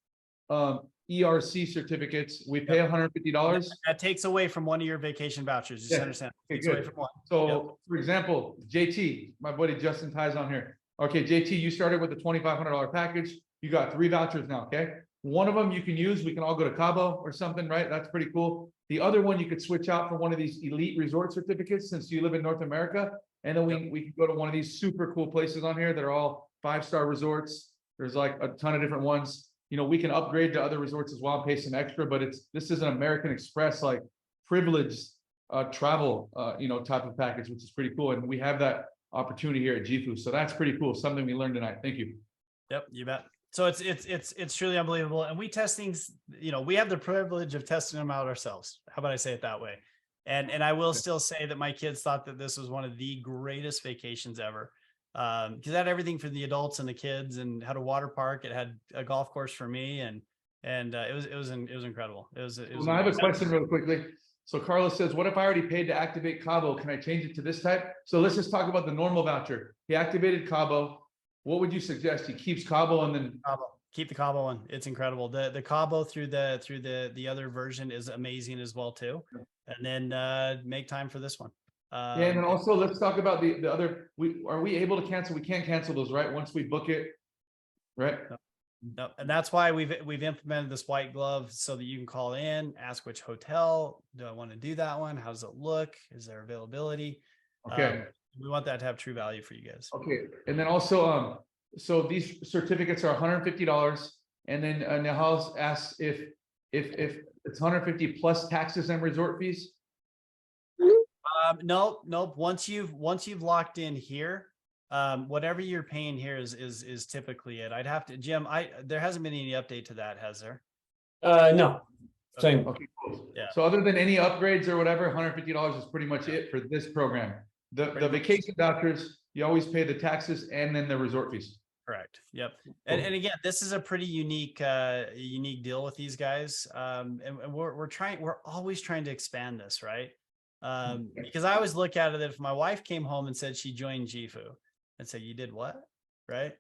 ERC certificates. We pay $150. That takes away from one of your vacation vouchers. Just understand. Okay, takes good. away from one. So, for example, JT, my buddy Justin Ty's on here. Okay, JT, you started with a $2,500 package. You got 3 vouchers now. Okay, one of them you can use. We can all go to Cabo or something, right? That's pretty cool. The other one you could switch out for one of these elite resort certificates since you live in North America, and then we can go to one of these super cool places on here that are all 5-star resorts. There's like a ton of different ones. We can upgrade to other resorts as well and pay some extra, but this is an American Express, like privileged travel, type of package, which is pretty cool. And we have that opportunity here at JIFU. So that's pretty cool. Something we learned tonight. Thank you. Yep, you bet. So it's truly unbelievable. And we test things, we have the privilege of testing them out ourselves. How about I say it that way? And I will still say that my kids thought that this was one of the greatest vacations ever. Because it had everything for the adults and the kids, and had a water park. It had a golf course for me, and it was incredible. It was I have a question real quickly. So Carlos says, what if I already paid to activate Cabo? Can I change it to this type? So let's just talk about the normal voucher. He activated Cabo. What would you suggest? He keeps Cabo and then keep the Cabo one. It's incredible. The Cabo through the other version is amazing as well too. And then make time for this one. And then also let's talk about the other. Are we able to cancel? We can't cancel those, right? Once we book it, right? No, and that's why we've implemented this white glove so that you can call in, ask which hotel do I want to do that one? How does it look? Is there availability? Okay. We want that to have true value for you guys. Okay, and then also, so these certificates are $150, and then Nahal asks if it's $150 plus taxes and resort fees. Nope. Once you've locked in here, whatever you're paying here is typically it. I'd have to, Jim. There hasn't been any update to that, has there? No. Same. Okay, cool. Yeah. So other than any upgrades or whatever, $150 is pretty much it for this program. The vacation vouchers, you always pay the taxes and then the resort fees. Correct. Yep. And again, this is a pretty unique deal with these guys. And we're always trying to expand this, right? Because I always look at it that if my wife came home and said she joined JIFU, I'd say, you did what? Right.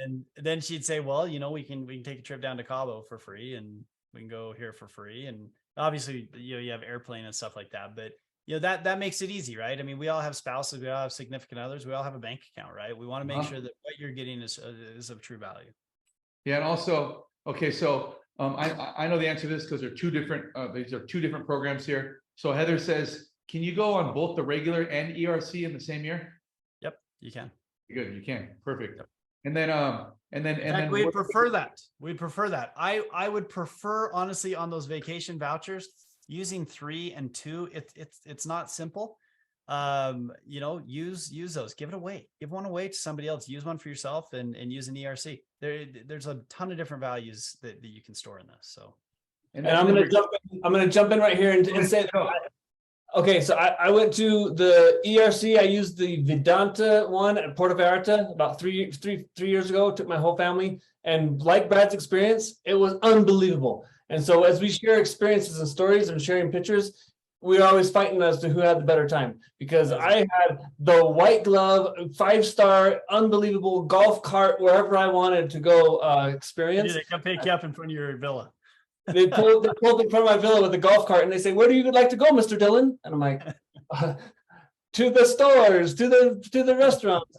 And then she'd say, well, we can take a trip down to Cabo for free, and we can go here for free. And obviously, you have airplane and stuff like that, but that makes it easy, right? I mean, we all have spouses, we all have significant others, we all have a bank account, right? We want to make sure that what you're getting is of true value. Yeah, and also, okay, so I know the answer to this because these are two different programs here. So Heather says, can you go on both the regular and ERC in the same year? Yep, you can. Good, you can. Perfect. Yep. And then we'd prefer that. We'd prefer that. I would prefer, honestly, on those vacation vouchers, using 3 and 2. It's not simple. Use those. Give one away to somebody else. Use one for yourself and use an ERC. There's a ton of different values that you can store in this. So, and I'm gonna jump in right here and say that. Okay, so I went to the ERC. I used the Vedanta one at Puerto Vallarta about three years ago. Took my whole family, and like Brad's experience, it was unbelievable. And so as we share experiences and stories and sharing pictures, we're always fighting as to who had the better time. Because I had the white glove, 5-star, unbelievable golf cart wherever I wanted to go experience. They come pick you up in front of your villa. They pulled in front of my villa with a golf cart, and they say, "Where do you like to go, Mr. Dillon?" And I'm like, "To the stores, to the restaurants."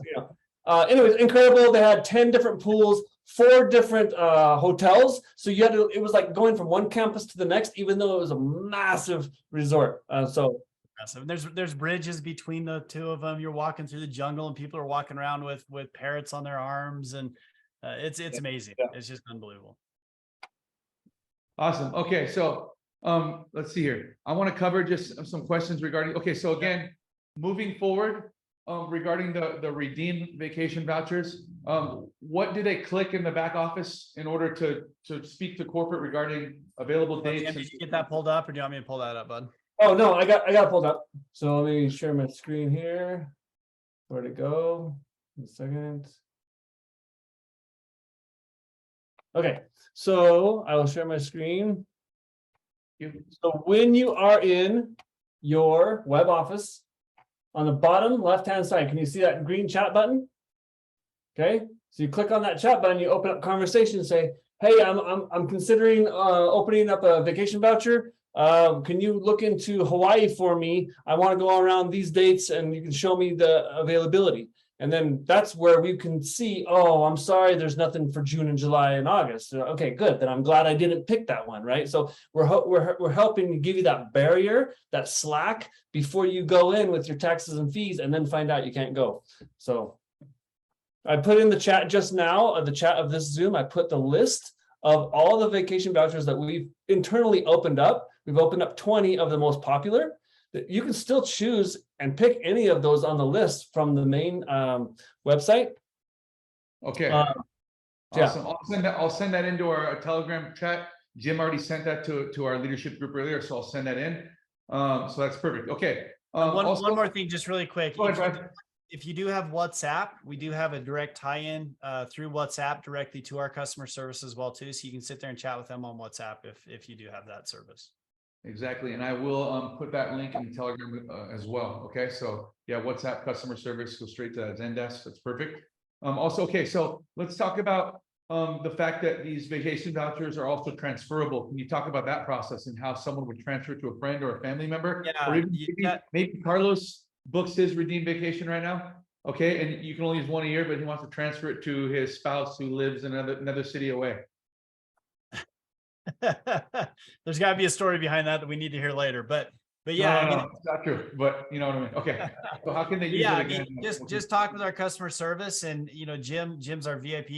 Anyways, incredible. They had 10 different pools, 4 different hotels. So it was like going from one campus to the next, even though it was a massive resort. So massive. There's bridges between the two of them. You're walking through the jungle, and people are walking around with parrots on their arms, and it's amazing. Yeah. It's just unbelievable. Awesome. Okay, so let's see here. I want to cover just some questions regarding. Okay, so again, moving forward, regarding the redeemed vacation vouchers, what do they click in the back office in order to speak to corporate regarding available dates? Did you get that pulled up, or do you want me to pull that up, bud? Oh no, I got it pulled up. So let me share my screen here. Where'd it go? A second. Okay, so I will share my screen. So when you are in your web office, on the bottom left-hand side, can you see that green chat button? Okay, so you click on that chat button, you open up conversation and say, "Hey, I'm considering opening up a vacation voucher. Can you look into Hawaii for me? I want to go around these dates, and you can show me the availability." And then that's where we can see, oh, I'm sorry, there's nothing for June and July and August. Okay, good. Then I'm glad I didn't pick that one, right? So we're helping to give you that barrier, that slack before you go in with your taxes and fees and then find out you can't go. So I put in the chat just now, the chat of this Zoom, I put the list of all the vacation vouchers that we've internally opened up. We've opened up 20 of the most popular. You can still choose and pick any of those on the list from the main website. Okay. Yeah. Awesome. I'll send that into our Telegram chat. Jim already sent that to our leadership group earlier, so I'll send that in. So that's perfect. Okay. One more thing, just really quick. If you do have WhatsApp, we do have a direct tie-in through WhatsApp directly to our customer service as well too. So you can sit there and chat with them on WhatsApp if you do have that service. Exactly, and I will put that link in the Telegram as well. Okay, so yeah, WhatsApp customer service, go straight to that Zendesk. That's perfect. Also, okay, so let's talk about the fact that these vacation vouchers are also transferable. Can you talk about that process and how someone would transfer to a friend or a family member? Yeah, or even maybe Carlos books his redeemed vacation right now. Okay, and you can only use one a year, but he wants to transfer it to his spouse who lives in another city away. There's got to be a story behind that we need to hear later, but yeah, no, it's not true, but you know what I mean. Okay, so how can they use it again? Just talk with our customer service, and Jim's our VIP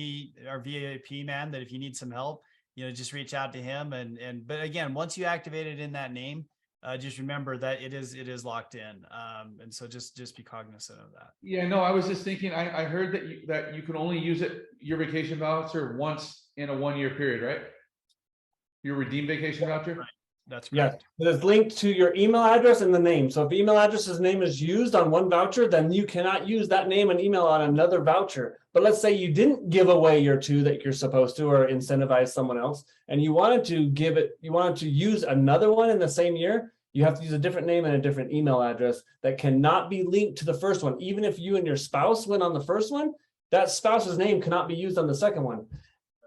man, that if you need some help, just reach out to him. But again, once you activate it in that name, just remember that it is locked in, and so just be cognizant of that. Yeah, no, I was just thinking, I heard that you can only use your vacation voucher once in a 1-year period, right? Your redeemed vacation voucher? That's Yes, correct. but it's linked to your email address and the name. So if email address's name is used on one voucher, then you cannot use that name and email on another voucher. But let's say you didn't give away your 2 that you're supposed to, or incentivize someone else, and you wanted to use another one in the same year, you have to use a different name and a different email address that cannot be linked to the first one. Even if you and your spouse went on the first one, that spouse's name cannot be used on the second one.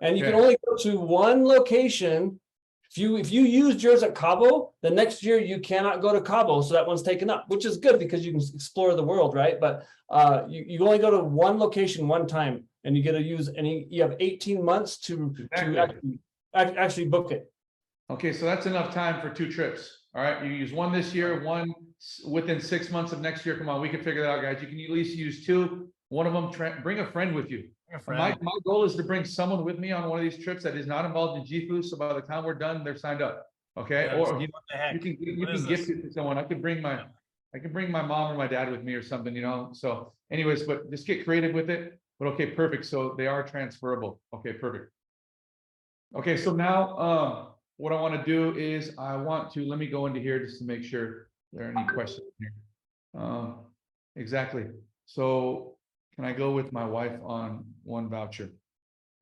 And you can Okay. only go to one location. If you used yours at Cabo, the next year you cannot go to Cabo, so that one's taken up, which is good because you can explore the world, right? But you only go to one location one time, and you get to use you have 18 months to actually book it. Okay, so that's enough time for 2 trips. All right, you use one this year, one within 6 months of next year. Come on, we can figure that out, guys. You can at least use 2. One of them, bring a friend with you. My goal is to bring someone with me on one of these trips that is not involved in JIFU. So by the time we're done, they're signed up. Okay, Yeah, or what the heck? you What is can gift this? it to someone. I could bring my mom or my dad with me or something, you know. So, anyways, but just get creative with it. But okay, perfect. So they are transferable. Okay, perfect. Okay, so now what I want to do is let me go into here just to make sure there are any questions here. Exactly. So can I go with my wife on one voucher?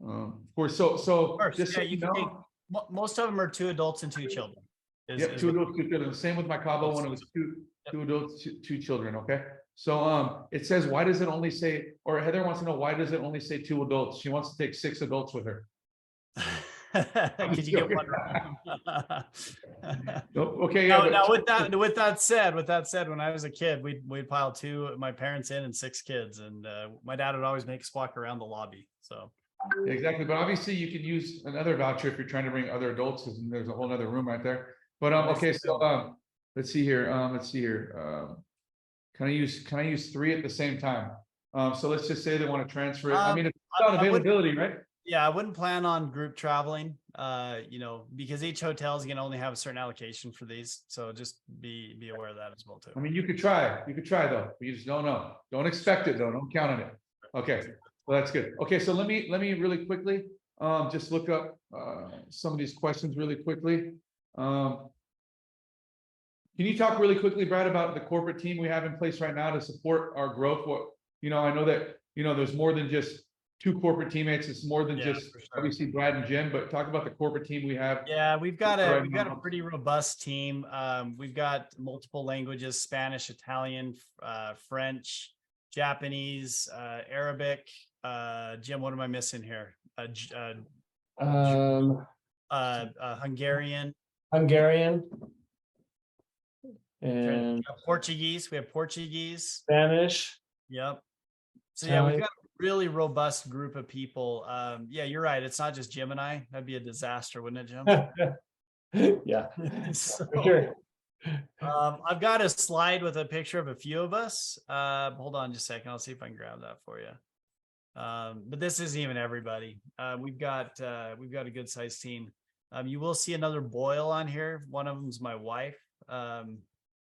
Of course. So Of course, just so yeah, you can take, most of them are 2 adults and 2 children. Yep, 2 adults, 2 children. Same with my Cabo one. It was two adults, 2 children. Okay. So it says, why does it only say? Or Heather wants to know, why does it only say 2 adults? She wants to take 6 adults with her. Could you get one? Okay, yeah. Now with that said, when I was a kid, we'd pile 2 my parents in and 6 kids, and my dad would always make us walk around the lobby. So exactly, but obviously you can use another voucher if you're trying to bring other adults, because there's a whole other room right there. But okay, so let's see here. Can I use 3 at the same time? So let's just say they want to transfer it. I mean, it's about availability, right? Yeah, I wouldn't plan on group traveling, because each hotel is going to only have a certain allocation for these. So just be aware of that as well too. I mean, you could try though. You just don't know. Don't expect it though. Don't count on it. Okay, well that's good. Okay, so let me really quickly just look up some of these questions really quickly. Can you talk really quickly, Brad, about the corporate team we have in place right now to support our growth? I know that there's more than just 2 corporate teammates. It's more than just obviously Brad and Jim, but talk about the corporate team we have. Yeah, we've got a pretty robust team. We've got multiple languages: Spanish, Italian, French, Japanese, Arabic. Jim, what am I missing here? Hungarian. And Portuguese. We have Portuguese, Spanish. Yep. So yeah, we've got a really robust group of people. Yeah, you're right. It's not just Jim and I. That'd be a disaster, wouldn't it, Jim? Yeah. So, for sure. I've got a slide with a picture of a few of us. Hold on just a second. I'll see if I can grab that for you. But this isn't even everybody. We've got a good sized team. You will see another Boyle on here. One of them is my wife.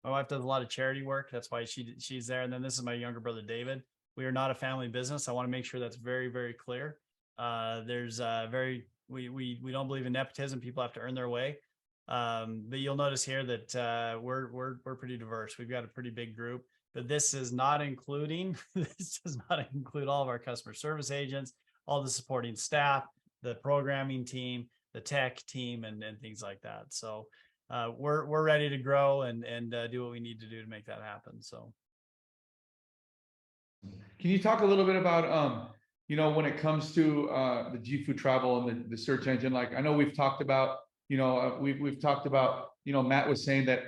My wife does a lot of charity work. That's why she's there. And then this is my younger brother, David. We are not a family business. I want to make sure that's very, very clear. We don't believe in nepotism. People have to earn their way. But you'll notice here that we're pretty diverse. We've got a pretty big group, but this does not include all of our customer service agents, all the supporting staff, the programming team, the tech team, and things like that. So we're ready to grow and do what we need to do to make that happen. So can you talk a little bit about when it comes to the JIFU travel and the search engine? Like, I know we've talked about we've talked about Matt was saying that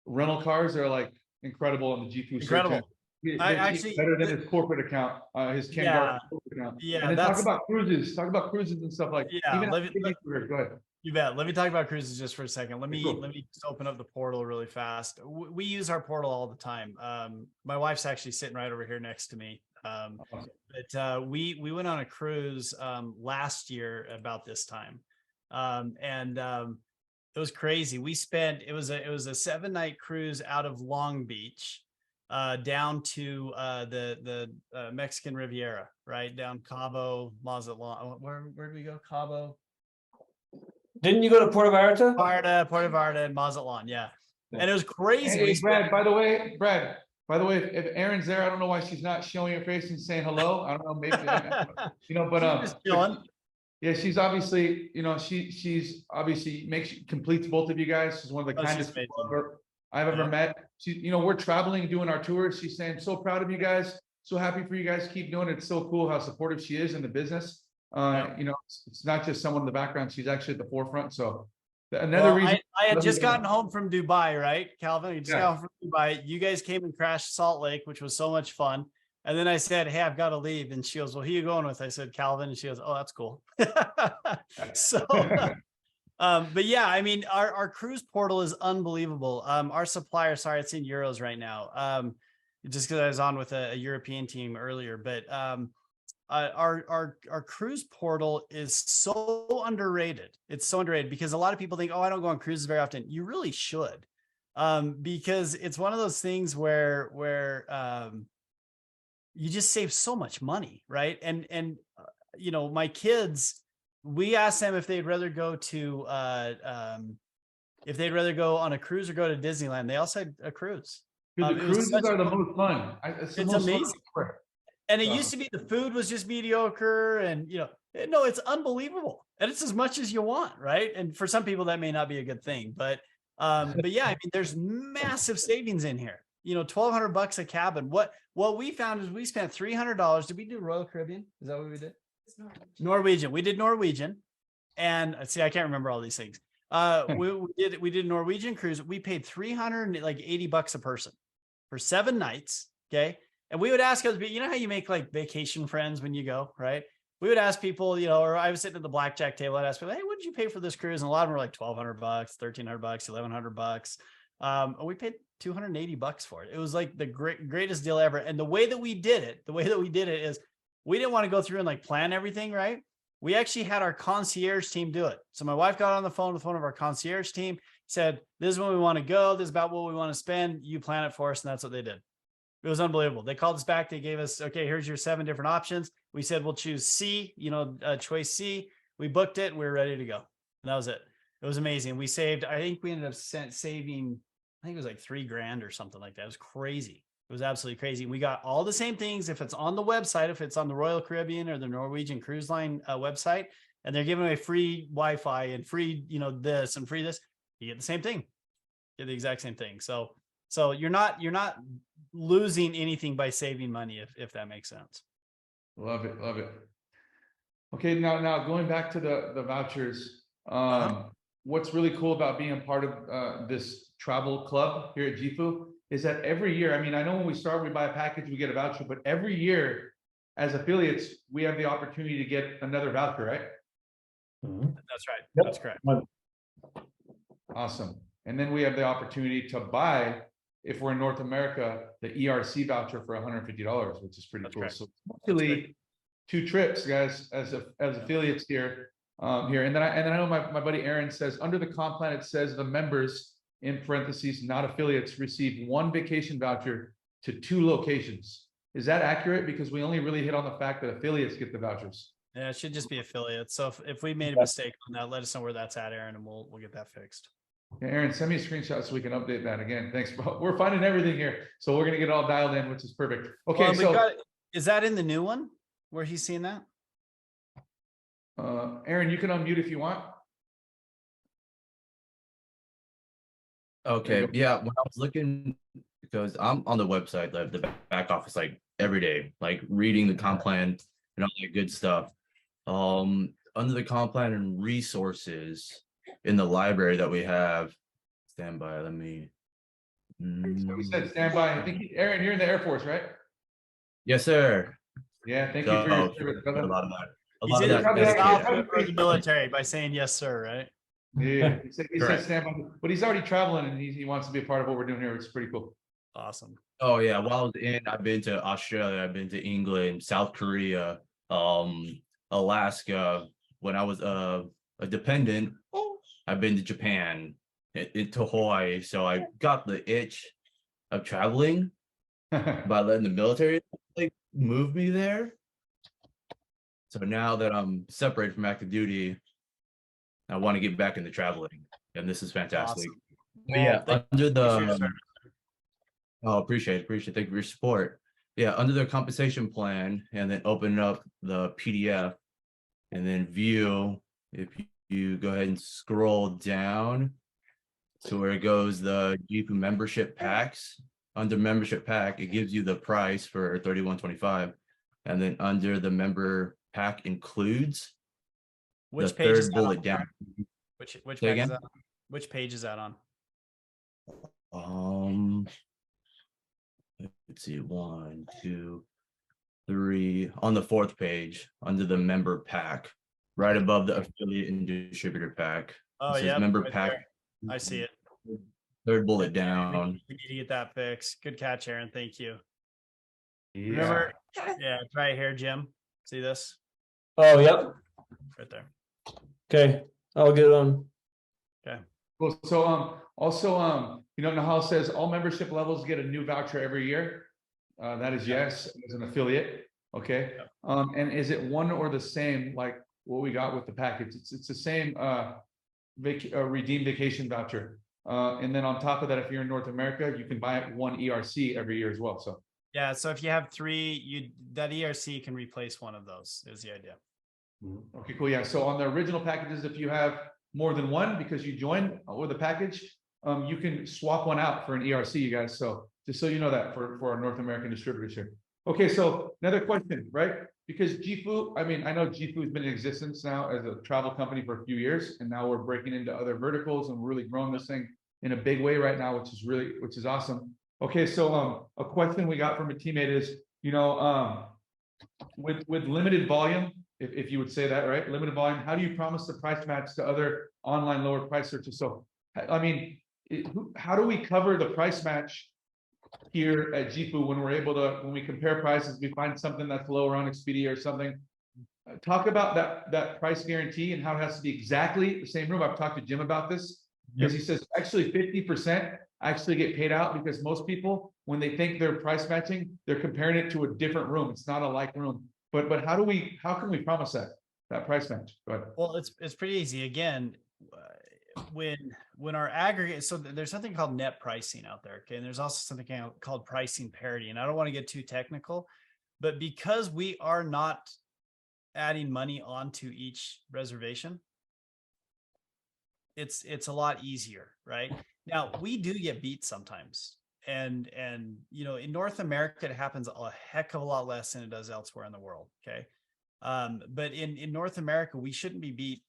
rental cars are like incredible on the JIFU search engine. He's better than his corporate account, his Ken corporate account. Yeah, and then talk about cruises and stuff like. Yeah, go ahead. You bet. Let me talk about cruises just for a second. Let me just open up the portal really fast. We use our portal all the time. My wife's actually sitting right over here next to me. But we went on a cruise last year about this time, and it was crazy. It was a 7-night cruise out of Long Beach down to the Mexican Riviera, right down Cabo, Mazatlan. Where did we go? Cabo. Didn't you go to Puerto Vallarta? Puerto Vallarta, and Mazatlan, yeah. And it was crazy. Hey, Brad, by the way, if Erin's there, I don't know why she's not showing her face and saying hello. I don't know, maybe, but Just chilling. yeah, she's obviously, she's obviously completes both of you guys. She's one of the kindest people I've ever met. She, we're traveling, doing our tours. She's saying, so proud of you guys. So happy for you guys. Keep doing it. It's so cool how supportive she is in the business. It's not just someone in the background. She's actually at the forefront. So another reason I had just gotten home from Dubai, right, Calvin? I just got home from Dubai. You guys came and crashed Salt Lake, which was so much fun. And then I said, hey, I've got to leave. And she goes, well, who are you going with? I said, Calvin. And she goes, oh, that's cool. So, but yeah, I mean, our cruise portal is unbelievable. Our supplier, sorry, it's in euros right now. Just because I was on with a European team earlier, but our cruise portal is so underrated. It's so underrated because a lot of people think, oh, I don't go on cruises very often. You really should, because it's one of those things where you just save so much money, right? And my kids, we asked them if they'd rather go to if they'd rather go on a cruise or go to Disneyland. They all said a cruise. Dude, the cruises are the most fun. It's amazing. And it used to be the food was just mediocre, and no, it's unbelievable, and it's as much as you want, right? And for some people that may not be a good thing, but yeah, I mean, there's massive savings in here. $1,200 a cabin. What we found is we spent $300. Did we do Royal Caribbean? Is that what we did? Norwegian. We did Norwegian, and see, I can't remember all these things. We did Norwegian cruise. We paid $380 a person for 7 nights. Okay. And we would ask us, how you make like vacation friends when you go, right? We would ask people, or I was sitting at the blackjack table. I'd ask people, hey, what did you pay for this cruise? And a lot of them were like $1,200, $1,300, $1,100. And we paid $280 for it. It was like the greatest deal ever. And the way that we did it is we didn't want to go through and like plan everything, right? We actually had our concierge team do it. So my wife got on the phone with one of our concierge team, said, this is when we want to go. This is about what we want to spend. You plan it for us. And that's what they did. It was unbelievable. They called us back. They gave us, okay, here's your 7 different options. We said, we'll choose C, choice C. We booked it. We were ready to go. And that was it. It was amazing. We saved, I think we ended up saving, I think it was like $3,000 or something like that. It was crazy. It was absolutely crazy. We got all the same things. If it's on the website, if it's on the Royal Caribbean or the Norwegian Cruise Line website, and they're giving away free Wi-Fi and free, this and free this, you get the same thing. You get the exact same thing. So you're not losing anything by saving money, if that makes sense. Love it. Okay, now going back to the vouchers, what's really cool about being a part of this travel club here at JIFU is that every year, I mean, I know when we start, we buy a package, we get a voucher, but every year as affiliates, we have the opportunity to get another voucher, right? That's right. Yep. That's correct. Awesome. And then we have the opportunity to buy, if we're in North America, the ERC voucher for $150, which is pretty cool. Correct. So actually 2 trips, guys, as affiliates here. And then I know my buddy Aaron says under the comp plan, it says the members, in parentheses, not affiliates, receive 1 vacation voucher to 2 locations. Is that accurate? Because we only really hit on the fact that affiliates get the vouchers. Yeah, it should just be affiliates. So if we made a mistake on that, let us know where that's at, Aaron, and we'll get that fixed. Yeah, Aaron, send me a screenshot so we can update that again. Thanks, bro. We're finding everything here, so we're gonna get it all dialed in, which is perfect. Okay, is that in the new one where he's seeing that? Aaron, you can unmute if you want. Okay, yeah, when I was looking, because I'm on the website, the back office, like every day, like reading the comp plan and all that good stuff. Under the comp plan and resources in the library that we have, standby, let me. So we said standby. I think, Aaron, you're in the Air Force, right? Yes, sir. Yeah, thank you for your service, brother. A lot of that. He's in the military by saying yes, sir, right? Yeah, he said standby, but he's already traveling and he wants to be a part of what we're doing here, which is pretty cool. Awesome. Oh yeah, while I was in, I've been to Australia, I've been to England, South Korea, Alaska. When I was a dependent, I've been to Japan, to Hawaii. So I got the itch of traveling by letting the military like move me there. So now that I'm separated from active duty, I want to get back into traveling, and this is fantastic. Awesome. But yeah, Well, under thank you for your the service. oh, appreciate. Thank you for your support. Yeah, under the compensation plan, and then open up the PDF, and then view. If you go ahead and scroll down to where it goes, the JIFU membership packs. Under membership pack, it gives you the price for $31.25, and then under the member pack includes, Which the page is third that on? bullet down. Which Say pack is again? that on? Which page is that on? Let's see, 1, 2, 3, on the 4th page, under the member pack, right above the affiliate and distributor pack. Oh, It says yeah, member right pack. there. I see it. Third bullet We down. need to get that fixed. Good catch, Aaron. Thank you. Yeah. Remember, yeah, it's right here, Jim. See this? Oh, yep. Right there. Okay, I'll get it on. Cool. So also you know how it says all membership levels get a new voucher every year. That is yes, as an affiliate. Okay. And is it one or the same like what we got with the package? It's the same redeem vacation voucher. And then on top of that, if you're in North America, you can buy one ERC every year as well. So Yeah, so if you have 3, that ERC can replace one of those, is the idea. okay, cool. Yeah. So on the original packages, if you have more than one because you joined with a package, you can swap one out for an ERC, you guys. So just so you know that for our North American distributors here. Okay, so another question, right? Because JIFU, I mean, I know JIFU has been in existence now as a travel company for a few years, and now we're breaking into other verticals and really growing this thing in a big way right now, which is awesome. Okay, so a question we got from a teammate is, you know, with limited volume, if you would say that, right? Limited volume, how do you promise the price match to other online lower price searches? So, I mean, how do we cover the price match here at JIFU when we compare prices, we find something that's lower on Expedia or something? Talk about that price guarantee and how it has to be exactly the same room. I've talked to Jim about this because he says actually 50% actually get paid out because most people, when they think they're price matching, they're comparing it to a different room. It's not a like room. But how can we promise that price match? Go ahead. Well, it's pretty easy. Again, when our aggregate, so there's something called net pricing out there. Okay. And there's also something called pricing parity. And I don't want to get too technical, but because we are not adding money onto each reservation, it's a lot easier, right? Now we do get beat sometimes. And you know, in North America, it happens a heck of a lot less than it does elsewhere in the world. Okay. But in North America, we shouldn't be beat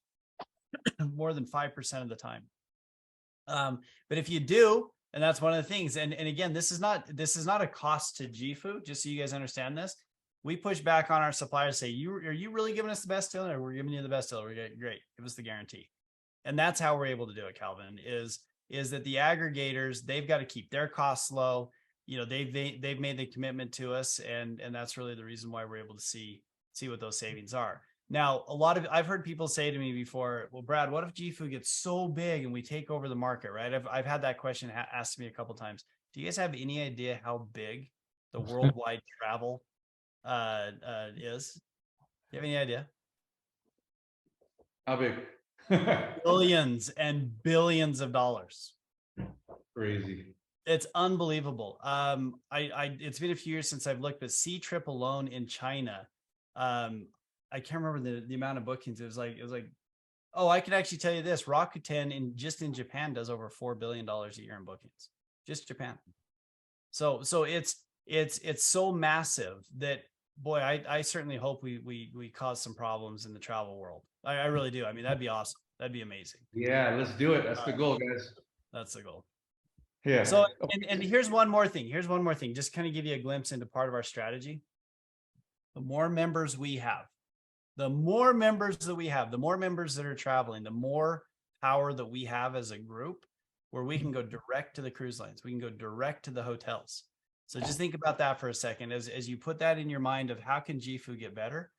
more than 5% of the time. But if you do, and that's one of the things, and again, this is not a cost to JIFU, just so you guys understand this. We push back on our suppliers, say, are you really giving us the best deal? Or we're giving you the best deal? We're getting great. Give us the guarantee. And that's how we're able to do it, Calvin, is that the aggregators, they've got to keep their costs low. You know, they've made the commitment to us, and that's really the reason why we're able to see what those savings are. Now, I've heard people say to me before, well, Brad, what if JIFU gets so big and we take over the market, right? I've had that question asked to me a couple of times. Do you guys have any idea how big the worldwide travel is? Do you have any idea? How big? Billions and billions of dollars. Crazy. It's unbelievable. It's been a few years since I've looked, but C trip alone in China, I can't remember the amount of bookings. It was like, oh, I can actually tell you this: Rakuten in Japan does over $4 billion a year in bookings, just Japan. So it's so massive that, boy, I certainly hope we cause some problems in the travel world. I really do. I mean, that'd be awesome. That'd be amazing. Yeah, let's do it. That's the goal, guys. That's the goal. Yeah. So, and here's one more thing. Just kind of give you a glimpse into part of our strategy. The more members we have, the more members that are traveling, the more power that we have as a group, where we can go direct to the cruise lines. We can go direct to the hotels. So just think about that for a second as you put that in your mind of how can JIFU get better.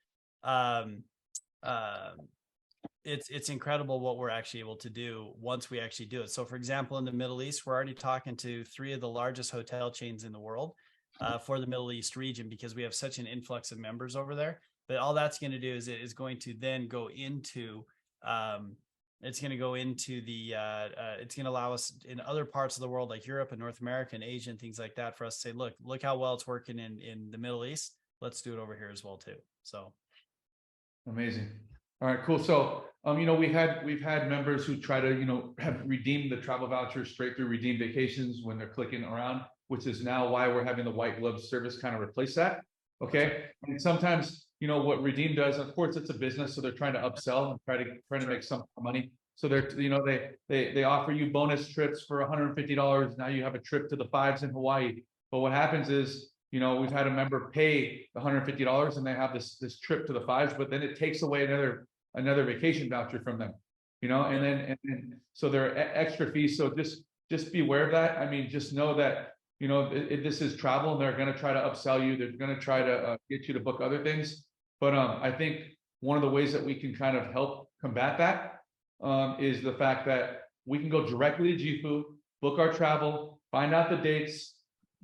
It's incredible what we're actually able to do once we actually do it. So for example, in the Middle East, we're already talking to 3 of the largest hotel chains in the world for the Middle East region, because we have such an influx of members over there. But all that's going to do is going to then go into It's going to go into the, it's going to allow us in other parts of the world, like Europe and North America and Asia and things like that, for us to say, look how well it's working in the Middle East. Let's do it over here as well too. So. Amazing. All right, cool. So, we've had members who try to, have redeemed the travel vouchers straight through redeem vacations when they're clicking around, which is now why we're having the white glove service kind of replace that. Okay. And sometimes, what Redeem does, of course, it's a business, so they're trying to upsell and try to make some money. So they're, they offer you bonus trips for $150. Now you have a trip to the Fives in Hawaii. But what happens is, we've had a member pay the $150 and they have this trip to the Fives, but then it takes away another vacation voucher from them, and then so there are extra fees. So just be aware of that. I mean, just know that, this is travel and they're going to try to upsell you. They're going to try to get you to book other things. But I think one of the ways that we can kind of help combat that is the fact that we can go directly to JIFU, book our travel, find out the dates,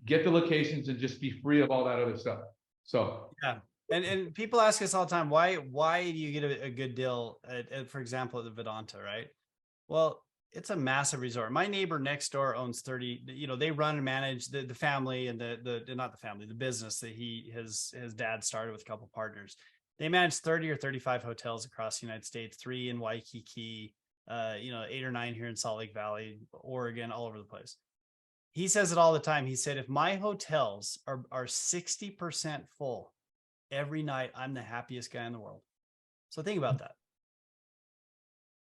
get the locations, and just be free of all that other stuff. So yeah. And people ask us all the time, why do you get a good deal for example, at the Vedanta, right? Well, it's a massive resort. My neighbor next door owns 30, they run and manage the family and the business that his dad started with a couple partners. They manage 30 or 35 hotels across the United States, 3 in Waikiki, 8 or 9 here in Salt Lake Valley, Oregon, all over the place. He says it all the time. He said, if my hotels are 60% full every night, I'm the happiest guy in the world. So think about that.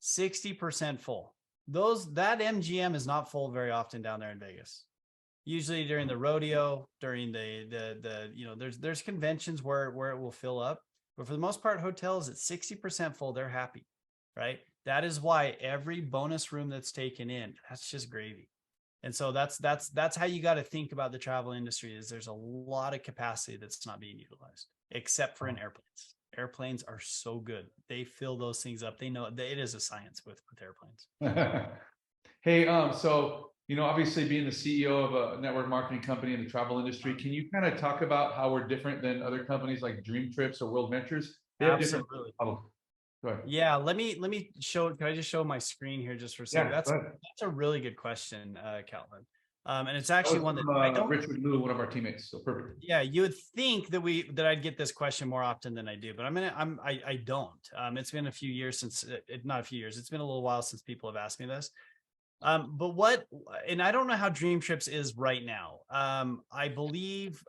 60% full. That MGM is not full very often down there in Vegas. Usually during the rodeo, during there's conventions where it will fill up, but for the most part, hotels at 60% full, they're happy, right? That is why every bonus room that's taken in, that's just gravy. And so that's how you got to think about the travel industry. Is there's a lot of capacity that's not being utilized, except for in airplanes. Airplanes are so good. They fill those things up. They know it is a science with airplanes. Hey, so, obviously being the CEO of a network marketing company in the travel industry, can you kind of talk about how we're different than other companies like Dream Trips or World Ventures? They have different problems. Go ahead. Yeah, let me show. Can I just show my screen here just for a second? That's a really good question, Calvin. And it's actually one that I don't. Richard Lou, one of our teammates. So perfect. Yeah, you would think that I'd get this question more often than I do, but I don't. It's been a few years since, not a few years. It's been a little while since people have asked me this. But and I don't know how Dream Trips is right now. I believe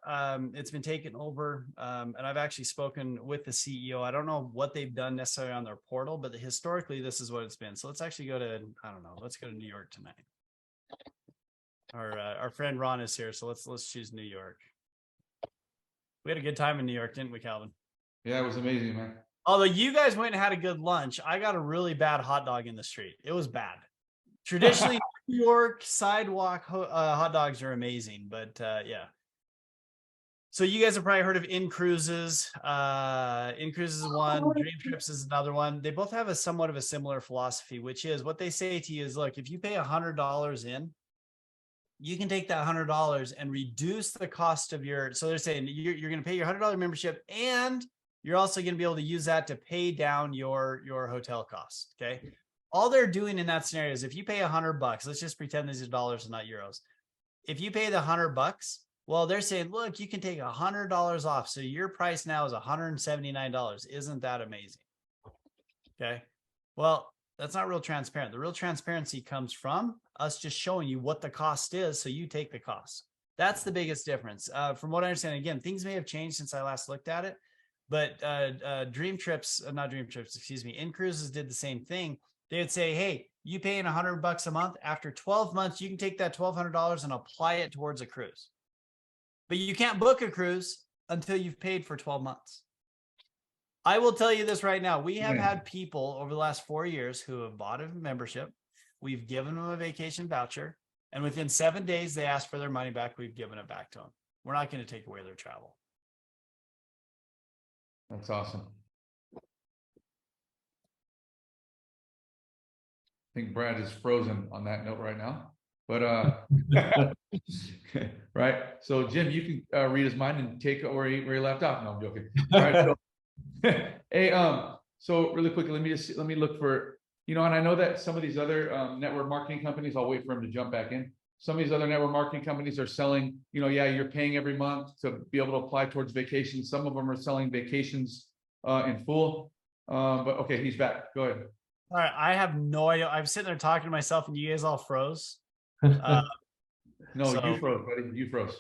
it's been taken over, and I've actually spoken with the CEO. I don't know what they've done necessarily on their portal, but historically this is what it's been. So let's actually go to, let's go to New York tonight. Our friend Ron is here, so let's choose New York. We had a good time in New York, didn't we, Calvin? Yeah, it was amazing, man. Although you guys went and had a good lunch, I got a really bad hot dog in the street. It was bad. Traditionally, New York sidewalk hot dogs are amazing, but yeah. So you guys have probably heard of In Cruises. In Cruises is one, Dream Trips is another one. They both have somewhat of a similar philosophy, which is what they say to you is, look, if you pay $100 in, you can take that $100 and reduce the cost of your. So they're saying you're going to pay your $100 membership, and you're also going to be able to use that to pay down your hotel costs. Okay. All they're doing in that scenario is if you pay $100, let's just pretend these are dollars and not euros. If you pay the $100, well, they're saying, look, you can take $100 off. So your price now is $179. Isn't that amazing? Okay. Well, that's not real transparent. The real transparency comes from us just showing you what the cost is, so you take the cost. That's the biggest difference. From what I understand, again, things may have changed since I last looked at it, but In Cruises did the same thing. They would say, hey, you paying $100 a month. After 12 months, you can take that $1,200 and apply it towards a cruise. But you can't book a cruise until you've paid for 12 months. I will tell you this right now. We have had people over the last 4 years who have bought a membership. We've given them a vacation voucher, and within 7 days, they asked for their money back. We've given it back to them. We're not going to take away their travel. That's awesome. I think Brad is frozen on that note right now, but right. So Jim, you can read his mind and take it where he left off. No, I'm joking. All right. So, hey, so really quickly, let me look for and I know that some of these other network marketing companies, I'll wait for him to jump back in. Some of these other network marketing companies are selling, yeah, you're paying every month to be able to apply towards vacations. Some of them are selling vacations in full. But okay, he's back. Go ahead. All right, I have no idea. I'm sitting there talking to myself, and you guys all froze. Uh, No, so- you froze, buddy. You froze.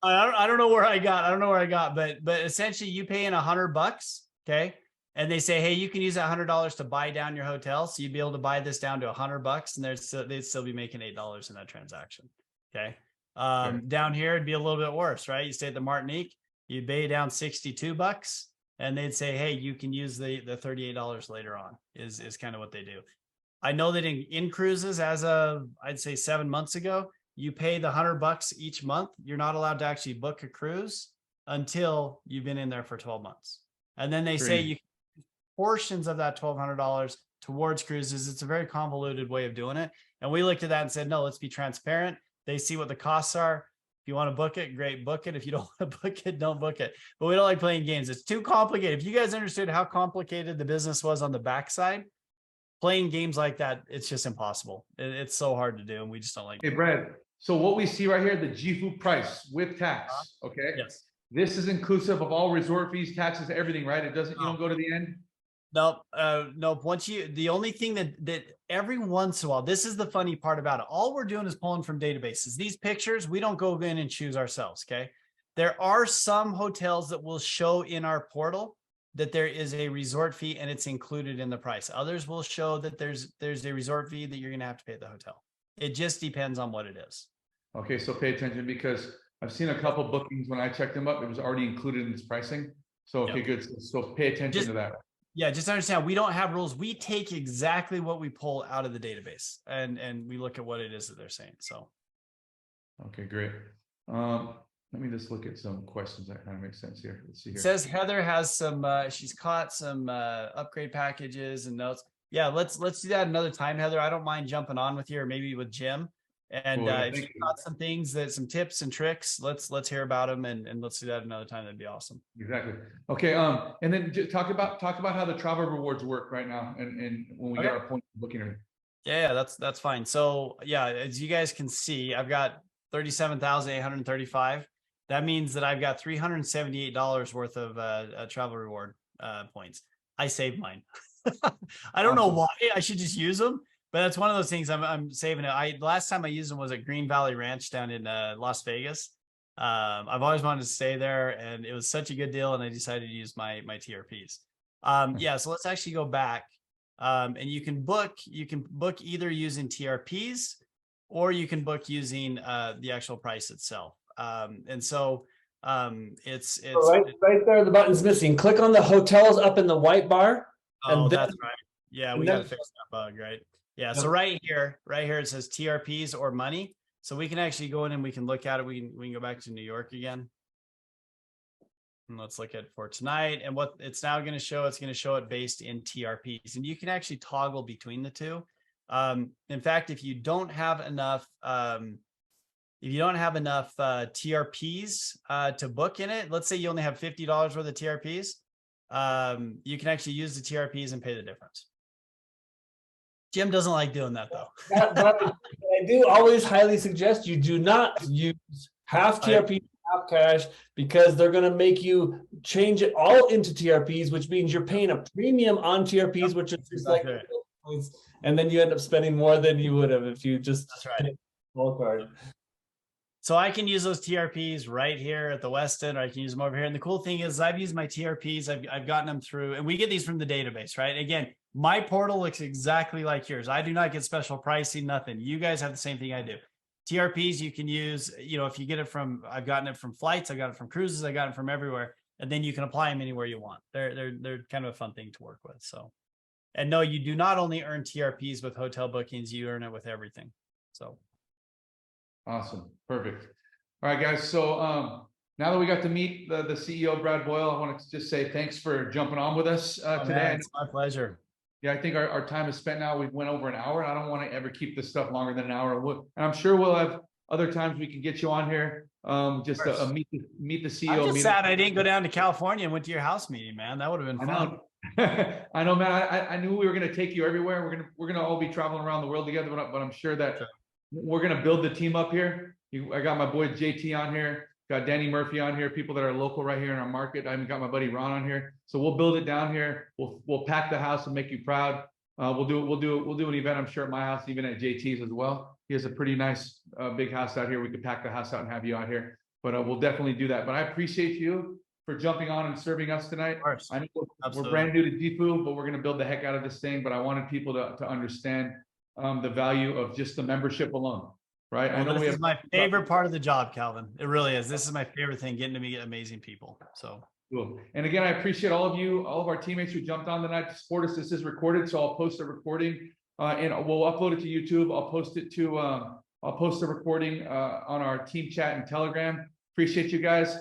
I don't know where I got, but essentially you pay in $100, okay, and they say, hey, you can use that $100 to buy down your hotel, so you'd be able to buy this down to $100, and they'd still be making $8 in that transaction. Okay, down here it'd be a little bit worse, right? You stay at the Martinique, you pay down $62, and they'd say, hey, you can use the $38 later on. Is kind of what they do. I know that in cruises, as of I'd say 7 months ago, you pay the $100 each month. You're not allowed to actually book a cruise until you've been in there for 12 months. And then they say you can use portions of that $1,200 towards cruises. It's a very convoluted way of doing it. And we looked at that and said, no, let's be transparent. They see what the costs are. If you want to book it, great, book it. If you don't want to book it, don't book it. But we don't like playing games. It's too complicated. If you guys understood how complicated the business was on the backside, playing games like that, it's just impossible. It's so hard to do, and we just don't like. Hey, Brad. So what we see right here, the JIFU price with tax. Okay. Yes. This is inclusive of all resort fees, taxes, everything, right? It doesn't. You don't go to the end. Nope. Nope. The only thing that every once in a while, this is the funny part about it. All we're doing is pulling from databases. These pictures, we don't go in and choose ourselves. Okay. There are some hotels that will show in our portal that there is a resort fee and it's included in the price. Others will show that there's a resort fee that you're going to have to pay at the hotel. It just depends on what it is. Okay, so pay attention because I've seen a couple bookings when I checked them up, it was already included in this pricing. So, okay, good. So pay attention to that. Yeah, just understand we don't have rules. We take exactly what we pull out of the database and we look at what it is that they're saying. So. Okay, great. Let me just look at some questions that kind of make sense here. Let's see here. It says Heather has some, she's caught some upgrade packages and notes. Yeah, let's do that another time, Heather. I don't mind jumping on with you or maybe with Jim. And Cool, if you've got some things some tips and tricks, let's hear about them and let's do that another time. That'd be awesome. Exactly. Okay. And then talk about how the travel rewards work right now and when we get our point looking at it. Yeah, that's fine. So yeah, as you guys can see, I've got 37,835. That means that I've got $378 worth of travel reward points. I saved mine. I don't know why. I should just use them. But that's one of those things I'm saving it. Last time I used them was at Green Valley Ranch down in Las Vegas. I've always wanted to stay there, and it was such a good deal, and I decided to use my TRPs. Yeah, so let's actually go back, and you can book either using TRPs, or you can book using the actual price itself. And so it's right there. The button's missing. Click on the hotels up in the white bar. Oh, that's right. Yeah, we got to fix that bug, right? Yeah, so right here it says TRPs or money. So we can actually go in and we can look at it. We can go back to New York again. And let's look at for tonight. And what it's now going to show, it's going to show it based in TRPs. And you can actually toggle between the two. In fact, if you don't have enough TRPs to book in it, let's say you only have $50 worth of TRPs, you can actually use the TRPs and pay the difference. Jim doesn't like doing that though. I do always highly suggest you do not use half TRP, half cash, because they're going to make you change it all into TRPs, which means you're paying a premium on TRPs, which is just like, and then you end up spending more than you would have if you just. That's right. Full card. So I can use those TRPs right here at the Westin, or I can use them over here. And the cool thing is I've used my TRPs. I've gotten them through, and we get these from the database, right? Again, my portal looks exactly like yours. I do not get special pricing, nothing. You guys have the same thing I do. TRPs you can use, if you get it from, I've gotten it from flights, I got it from cruises, I got it from everywhere. And then you can apply them anywhere you want. They're kind of a fun thing to work with. So, and no, you do not only earn TRPs with hotel bookings, you earn it with everything. So. Awesome. Perfect. All right, guys. So now that we got to meet the CEO, Brad Boyle, I want to just say thanks for jumping on with us today. Man, it's my pleasure. Yeah, I think our time is spent now. We've went over an hour. I don't want to ever keep this stuff longer than an hour. And I'm sure we'll have other times we can get you on here. Just to meet the CEO. I'm just sad I didn't go down to California and went to your house meeting, man. That would have been fun. I know, man. I knew we were going to take you everywhere. We're gonna all be traveling around the world together, but I'm sure that we're going to build the team up here. I got my boy JT on here, got Danny Murphy on here, people that are local right here in our market. I even got my buddy Ron on here. So we'll build it down here. We'll pack the house and make you proud. We'll do an event, I'm sure, at my house, even at JT's as well. He has a pretty nice big house out here. We could pack the house out and have you out here. But we'll definitely do that. But I appreciate you for jumping on and serving us tonight. I know we're brand new to JIFU, but we're going to build the heck out of this thing. But I wanted people to understand the value of just the membership alone, right? Well, I know this is my favorite part of the job, Calvin. It really is. This is my favorite thing, getting to meet amazing people. So cool. And again, I appreciate all of you, all of our teammates who jumped on tonight to support us. This is recorded, so I'll post a recording and we'll upload it to YouTube. I'll post it to I'll post the recording on our team chat and Telegram. Appreciate you guys.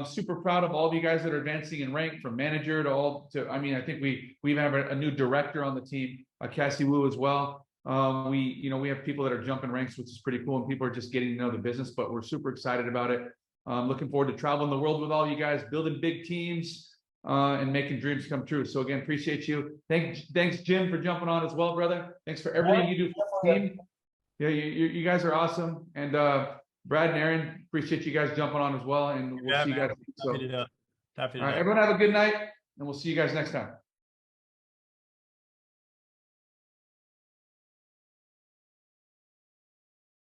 Super proud of all of you guys that are advancing in rank, from manager to all to, I mean, I think we even have a new director on the team, Cassie Wu as well. We have people that are jumping ranks, which is pretty cool, and people are just getting to know the business, but we're super excited about it. Looking forward to traveling the world with all you guys, building big teams, and making dreams come true. So again, appreciate you. Thanks Jim for jumping on as well, brother. Thanks for everything you do for the team. Yeah, you guys are awesome. And Brad and Aaron, appreciate you guys jumping on as well. And we'll see you guys. So, happy to do it. all right, everyone have a good night, and we'll see you guys next time.